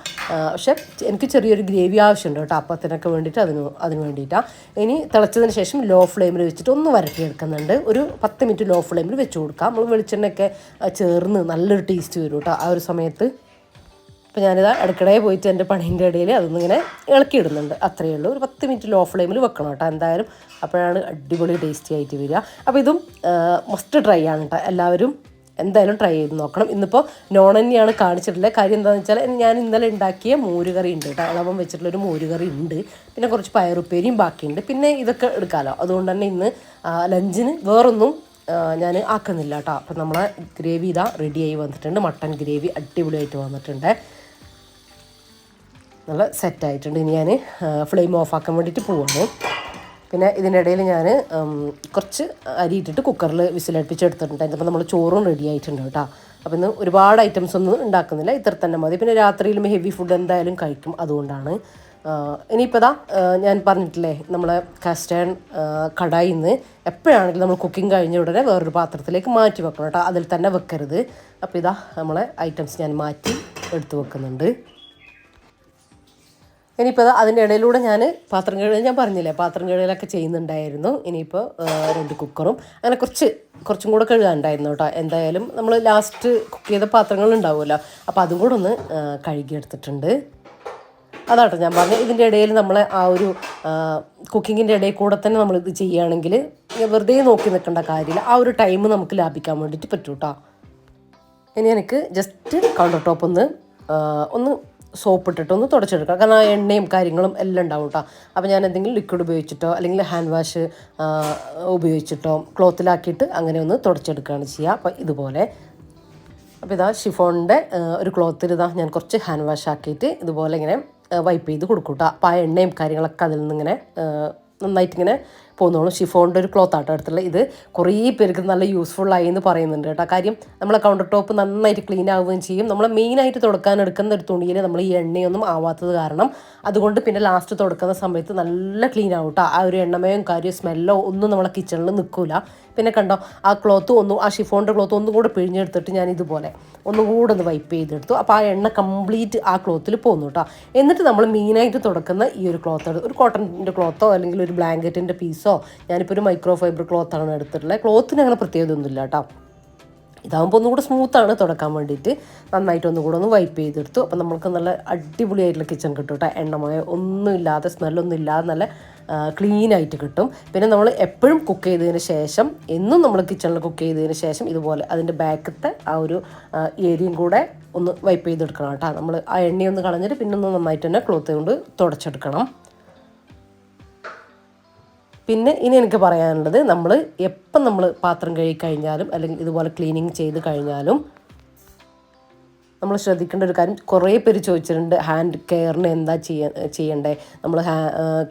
Speaker 1: പക്ഷെ എനിക്ക് ചെറിയൊരു ഗ്രേവി ആവശ്യമുണ്ട് കേട്ടോ അപ്പത്തിനൊക്കെ വേണ്ടിയിട്ട്. അതിന് വേണ്ടിയിട്ടാണ്. ഇനി തിളച്ചതിന് ശേഷം ലോ ഫ്ലെയിമിൽ വെച്ചിട്ട് ഒന്ന് വരട്ടിയെടുക്കുന്നുണ്ട്. ഒരു 10 മിനിറ്റ് ലോ ഫ്ലെയിമിൽ വെച്ച് കൊടുക്കാം. നമ്മൾ വെളിച്ചെണ്ണയൊക്കെ ചേർന്ന് നല്ലൊരു ടേസ്റ്റ് വരും കേട്ടോ ആ ഒരു സമയത്ത്. അപ്പോൾ ഞാനിതാ ഇടയ്ക്കിടെ പോയിട്ട് എൻ്റെ പണീൻ്റെ ഇടയിൽ അതൊന്നിങ്ങനെ ഇളക്കിയിടുന്നുണ്ട്. അത്രയേ ഉള്ളൂ. ഒരു 10 മിനിറ്റ് ലോ ഫ്ലെയിമിൽ വെക്കണം കേട്ടോ എന്തായാലും. അപ്പോഴാണ് അടിപൊളി ടേസ്റ്റി ആയിട്ട് വരിക. അപ്പോൾ ഇതും മസ്റ്റ് ട്രൈ ആണ് കേട്ടോ. എല്ലാവരും എന്തായാലും ട്രൈ ചെയ്ത് നോക്കണം. ഇന്നിപ്പോൾ നോൺ തന്നെയാണ് കാണിച്ചിട്ടുള്ളത്. കാര്യം എന്താണെന്ന് വെച്ചാൽ ഞാൻ ഇന്നലെ ഉണ്ടാക്കിയ മോരുകറി ഉണ്ട് കേട്ടോ. ഇളവം വെച്ചിട്ടുള്ളൊരു മോരുകറി ഉണ്ട്. പിന്നെ കുറച്ച് പയറുപ്പേരിയും ബാക്കിയുണ്ട്. പിന്നെ ഇതൊക്കെ എടുക്കാമല്ലോ. അതുകൊണ്ട് തന്നെ ഇന്ന് ലഞ്ചിന് വേറൊന്നും ഞാൻ ആക്കുന്നില്ല കേട്ടോ. അപ്പം നമ്മളെ ഗ്രേവി റെഡിയായി വന്നിട്ടുണ്ട്. മട്ടൻ ഗ്രേവി അടിപൊളിയായിട്ട് വന്നിട്ടുണ്ട്. നല്ല സെറ്റായിട്ടുണ്ട്. ഇനി ഞാൻ ഫ്ലെയിം ഓഫാക്കാൻ വേണ്ടിയിട്ട് പോവാണ്. പിന്നെ ഇതിൻ്റെ ഇടയിൽ ഞാൻ കുറച്ച് അരി ഇട്ടിട്ട് കുക്കറിൽ വിസിലടുപ്പിച്ചെടുത്തിട്ടുണ്ട്. അതിപ്പോൾ നമ്മൾ ചോറും റെഡി ആയിട്ടുണ്ട് കേട്ടോ. അപ്പോൾ ഇന്ന് ഒരുപാട് ഐറ്റംസ് ഒന്നും ഉണ്ടാക്കുന്നില്ല, ഇത്ര തന്നെ മതി. പിന്നെ രാത്രിയിലും ഹെവി ഫുഡ് എന്തായാലും കഴിക്കും, അതുകൊണ്ടാണ്. ഇനിയിപ്പോൾ ഞാൻ പറഞ്ഞിട്ടില്ലേ, നമ്മളെ കാസ്റ്റേൺ കടായിൽ നിന്ന് എപ്പോഴാണെങ്കിലും നമ്മൾ കുക്കിംഗ് കഴിഞ്ഞ ഉടനെ വേറൊരു പാത്രത്തിലേക്ക് മാറ്റി വെക്കണം കേട്ടോ. അതിൽ തന്നെ വെക്കരുത്. അപ്പോൾ നമ്മളെ ഐറ്റംസ് ഞാൻ മാറ്റി എടുത്ത് വെക്കുന്നുണ്ട്. ഇനിയിപ്പോൾ അതിൻ്റെ ഇടയിലൂടെ ഞാൻ പാത്രം കഴുകൽ, ഞാൻ പറഞ്ഞില്ലേ പാത്രം കഴുകലൊക്കെ ചെയ്യുന്നുണ്ടായിരുന്നു. ഇനിയിപ്പോൾ 2 കുക്കറും അങ്ങനെ കുറച്ചും കൂടെ കഴുകാനുണ്ടായിരുന്നു കേട്ടോ. എന്തായാലും നമ്മൾ ലാസ്റ്റ് കുക്ക് ചെയ്ത പാത്രങ്ങൾ ഉണ്ടാവുമല്ലോ, അപ്പോൾ അതും കൂടെ ഒന്ന് കഴുകിയെടുത്തിട്ടുണ്ട്. അതാട്ടോ ഞാൻ പറഞ്ഞത്. ഇതിൻ്റെ ഇടയിൽ നമ്മൾ ആ ഒരു കുക്കിങ്ങിൻ്റെ ഇടയിൽ കൂടെ തന്നെ നമ്മളിത് ചെയ്യുകയാണെങ്കിൽ വെറുതെ നോക്കി നിൽക്കേണ്ട കാര്യമില്ല. ആ ഒരു ടൈം നമുക്ക് ലാഭിക്കാൻ വേണ്ടിയിട്ട് പറ്റും കേട്ടോ. ഇനി എനിക്ക് ജസ്റ്റ് കൗണ്ടർ ടോപ്പ് ഒന്ന് സോപ്പ് ഇട്ടിട്ടൊന്ന് തുടച്ചെടുക്കുക. കാരണം ആ എണ്ണയും കാര്യങ്ങളും എല്ലാം ഉണ്ടാവും കേട്ടോ. അപ്പോൾ ഞാൻ എന്തെങ്കിലും ലിക്വിഡ് ഉപയോഗിച്ചിട്ടോ അല്ലെങ്കിൽ ഹാൻഡ് വാഷ് ഉപയോഗിച്ചിട്ടോ ക്ലോത്തിലാക്കിയിട്ട് അങ്ങനെ ഒന്ന് തുടച്ചെടുക്കുകയാണ് ചെയ്യുക. അപ്പോൾ ഇതുപോലെ. അപ്പോൾ ഇതാ ഷിഫോണിൻ്റെ ഒരു ക്ലോത്തിൽ ഇതാ ഞാൻ കുറച്ച് ഹാൻഡ് വാഷ് ആക്കിയിട്ട് ഇതുപോലെ ഇങ്ങനെ വൈപ്പ് ചെയ്ത് കൊടുക്കും കേട്ടോ. അപ്പോൾ ആ എണ്ണയും കാര്യങ്ങളൊക്കെ അതിൽ നിന്നിങ്ങനെ നന്നായിട്ടിങ്ങനെ പോകുന്നോളും. ഷിഫോണിൻ്റെ ഒരു ക്ലോത്ത് ആട്ടോ എടുത്തുള്ള. ഇത് കുറേ പേർക്ക് നല്ല യൂസ്ഫുള്ളായി എന്ന് പറയുന്നുണ്ട് കേട്ടോ. കാര്യം നമ്മളെ കൗണ്ടർ ടോപ്പ് നന്നായിട്ട് ക്ലീൻ ആവുകയും ചെയ്യും. നമ്മൾ മെയിനായിട്ട് തുടക്കാൻ എടുക്കുന്ന ഒരു തുണിയിൽ നമ്മൾ ഈ എണ്ണയൊന്നും ആവാത്തത് കാരണം അതുകൊണ്ട് പിന്നെ ലാസ്റ്റ് തുടക്കുന്ന സമയത്ത് നല്ല ക്ലീൻ ആവും കേട്ടോ. ആ ഒരു എണ്ണമയോ കാര്യം സ്മെല്ലോ ഒന്നും നമ്മളെ കിച്ചണിൽ നിൽക്കില്ല. പിന്നെ കണ്ടോ ആ ക്ലോത്ത് ആ ഷിഫോണിൻ്റെ ക്ലോത്ത് ഒന്നും കൂടെ പിഴിഞ്ഞെടുത്തിട്ട് ഞാൻ ഇതുപോലെ ഒന്നും കൂടെ ഒന്ന് വൈപ്പ് ചെയ്തെടുത്തു. അപ്പോൾ ആ എണ്ണ കംപ്ലീറ്റ് ആ ക്ലോത്തിൽ പോകുന്നു കേട്ടോ. എന്നിട്ട് നമ്മൾ മെയിനായിട്ട് തുടക്കുന്ന ഈ ഒരു ക്ലോത്ത്, ഒരു കോട്ടൻ്റെ ക്ലോത്തോ അല്ലെങ്കിൽ ഒരു ബ്ലാങ്കറ്റിൻ്റെ പീസോ, ഞാനിപ്പോൾ ഒരു മൈക്രോ ഫൈബർ ക്ലോത്താണ് എടുത്തിട്ടുള്ളത്. ക്ലോത്തിന് അങ്ങനെ പ്രത്യേകത ഒന്നുമില്ല കേട്ടോ. ഇതാകുമ്പോൾ ഒന്നുകൂടെ സ്മൂത്താണ് തുടക്കാൻ വേണ്ടിയിട്ട്. നന്നായിട്ട് ഒന്നുകൂടെ ഒന്ന് വൈപ്പ് ചെയ്തെടുത്തു. അപ്പം നമുക്ക് നല്ല അടിപൊളിയായിട്ടുള്ള കിച്ചൺ കിട്ടും കേട്ടോ. എണ്ണമയോ ഒന്നുമില്ലാതെ സ്മെല്ലൊന്നും ഇല്ലാതെ നല്ല ക്ലീനായിട്ട് കിട്ടും. പിന്നെ നമ്മൾ എപ്പോഴും കുക്ക് ചെയ്തതിന് ശേഷം, എന്നും നമ്മൾ കിച്ചണിൽ കുക്ക് ചെയ്തതിന് ശേഷം ഇതുപോലെ അതിൻ്റെ ബാക്കത്തെ ആ ഒരു ഏരിയയും കൂടെ ഒന്ന് വൈപ്പ് ചെയ്തെടുക്കണം കേട്ടോ. നമ്മൾ ആ എണ്ണയൊന്ന് കളഞ്ഞിട്ട് പിന്നെ ഒന്ന് നന്നായിട്ട് തന്നെ ക്ലോത്ത് കൊണ്ട് തുടച്ചെടുക്കണം. പിന്നെ ഇനി എനിക്ക് പറയാനുള്ളത്, നമ്മൾ എപ്പം നമ്മൾ പാത്രം കഴുകി കഴിഞ്ഞാലും അല്ലെങ്കിൽ ഇതുപോലെ ക്ലീനിങ് ചെയ്ത് കഴിഞ്ഞാലും നമ്മൾ ശ്രദ്ധിക്കേണ്ട ഒരു കാര്യം, കുറേ പേര് ചോദിച്ചിട്ടുണ്ട് ഹാൻഡ് കെയറിന് എന്താ ചെയ്യണ്ടേ, നമ്മൾ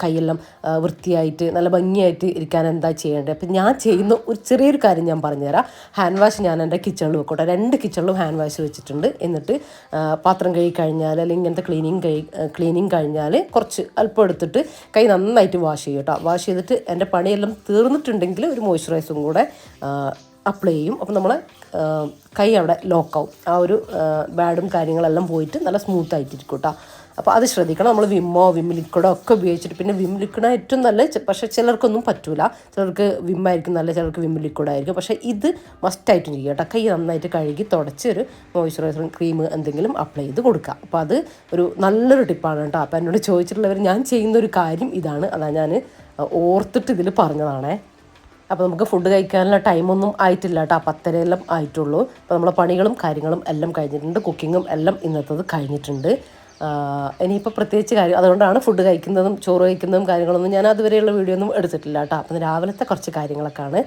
Speaker 1: കൈയെല്ലാം വൃത്തിയായിട്ട് നല്ല ഭംഗിയായിട്ട് ഇരിക്കാൻ എന്താ ചെയ്യേണ്ടത്. അപ്പം ഞാൻ ചെയ്യുന്ന ഒരു ചെറിയൊരു കാര്യം ഞാൻ പറഞ്ഞുതരാം. ഹാൻഡ് വാഷ് ഞാൻ എൻ്റെ കിച്ചണിൽ വെക്കട്ടെ. 2 കിച്ചണിലും ഹാൻഡ് വാഷ് വെച്ചിട്ടുണ്ട്. എന്നിട്ട് പാത്രം കഴുകി കഴിഞ്ഞാൽ അല്ലെങ്കിൽ ഇങ്ങനത്തെ ക്ലീനിങ് കഴിഞ്ഞാൽ കുറച്ച് അല്പം എടുത്തിട്ട് കൈ നന്നായിട്ട് വാഷ് ചെയ്യും കേട്ടോ. വാഷ് ചെയ്തിട്ട് എൻ്റെ പണിയെല്ലാം തീർന്നിട്ടുണ്ടെങ്കിൽ ഒരു മോയ്സ്ചറൈസറും കൂടെ അപ്ലൈ ചെയ്യും. അപ്പോൾ നമ്മൾ കൈ അവിടെ ലോക്കാവും. ആ ഒരു ബാഡും കാര്യങ്ങളെല്ലാം പോയിട്ട് നല്ല സ്മൂത്തായിട്ടിരിക്കും കേട്ടോ. അപ്പോൾ അത് ശ്രദ്ധിക്കണം. നമ്മൾ വിം ലിക്വിഡോ ഒക്കെ ഉപയോഗിച്ചിട്ട്, പിന്നെ വിം ലിക്വിഡാണ് ഏറ്റവും നല്ലത്. പക്ഷേ ചിലർക്കൊന്നും പറ്റൂല. ചിലർക്ക് വിമ്മായിരിക്കും നല്ലത്, ചിലർക്ക് വിം ലിക്വിഡായിരിക്കും. പക്ഷേ ഇത് മസ്റ്റായിട്ടും ചെയ്യുക കേട്ടോ. കൈ നന്നായിട്ട് കഴുകി തുടച്ച് ഒരു മോയ്സ്ചറൈസറും ക്രീം എന്തെങ്കിലും അപ്ലൈ ചെയ്ത് കൊടുക്കുക. അപ്പോൾ അത് ഒരു നല്ലൊരു ടിപ്പാണ് കേട്ടോ. അപ്പോൾ എന്നോട് ചോദിച്ചിട്ടുള്ളവർ ഞാൻ ചെയ്യുന്നൊരു കാര്യം ഇതാണ്. അതാണ് ഞാൻ ഓർത്തിട്ട് ഇതിൽ പറഞ്ഞതാണേ. അപ്പോൾ നമുക്ക് ഫുഡ് കഴിക്കാനുള്ള ടൈമൊന്നും ആയിട്ടില്ല കേട്ടോ. 10:30 ആയിട്ടുള്ളൂ. അപ്പോൾ നമ്മളെ പണികളും കാര്യങ്ങളും എല്ലാം കഴിഞ്ഞിട്ടുണ്ട്. കുക്കിങ്ങും എല്ലാം ഇന്നത്തത് കഴിഞ്ഞിട്ടുണ്ട്. ഇനിയിപ്പോൾ പ്രത്യേകിച്ച് കാര്യം അതുകൊണ്ടാണ് ഫുഡ് കഴിക്കുന്നതും ചോറ് കഴിക്കുന്നതും കാര്യങ്ങളൊന്നും ഞാൻ അതുവരെയുള്ള വീഡിയോ ഒന്നും എടുത്തിട്ടില്ല കേട്ടോ. അപ്പം രാവിലത്തെ കുറച്ച് കാര്യങ്ങളൊക്കെയാണ്.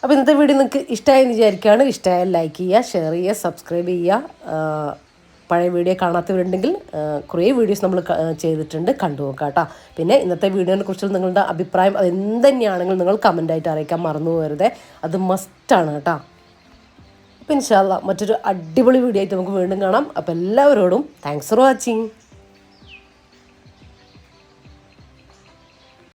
Speaker 1: അപ്പോൾ ഇന്നത്തെ വീഡിയോ നിങ്ങൾക്ക് ഇഷ്ടമായെന്ന് വിചാരിക്കുകയാണ്. ഇഷ്ടമായാൽ ലൈക്ക് ചെയ്യുക, ഷെയർ ചെയ്യുക, സബ്സ്ക്രൈബ് ചെയ്യുക. പഴയ വീഡിയോ കാണാത്തവരുണ്ടെങ്കിൽ കുറേ വീഡിയോസ് നമ്മൾ ചെയ്തിട്ടുണ്ട്, കണ്ടു നോക്കുക കേട്ടോ. പിന്നെ ഇന്നത്തെ വീഡിയോനെ കുറിച്ചുള്ള നിങ്ങളുടെ അഭിപ്രായം അത് എന്തുതന്നെയാണെങ്കിലും നിങ്ങൾ കമൻറ്റായിട്ട് അറിയിക്കാൻ മറന്നു പോകരുത്. അത് മസ്റ്റാണ് കേട്ടോ. അപ്പോൾ ഇൻഷാ അല്ലാഹ് മറ്റൊരു അടിപൊളി വീഡിയോ ആയിട്ട് നമുക്ക് വീണ്ടും കാണാം. അപ്പോൾ എല്ലാവരോടും താങ്ക്സ് ഫോർ വാച്ചിങ്.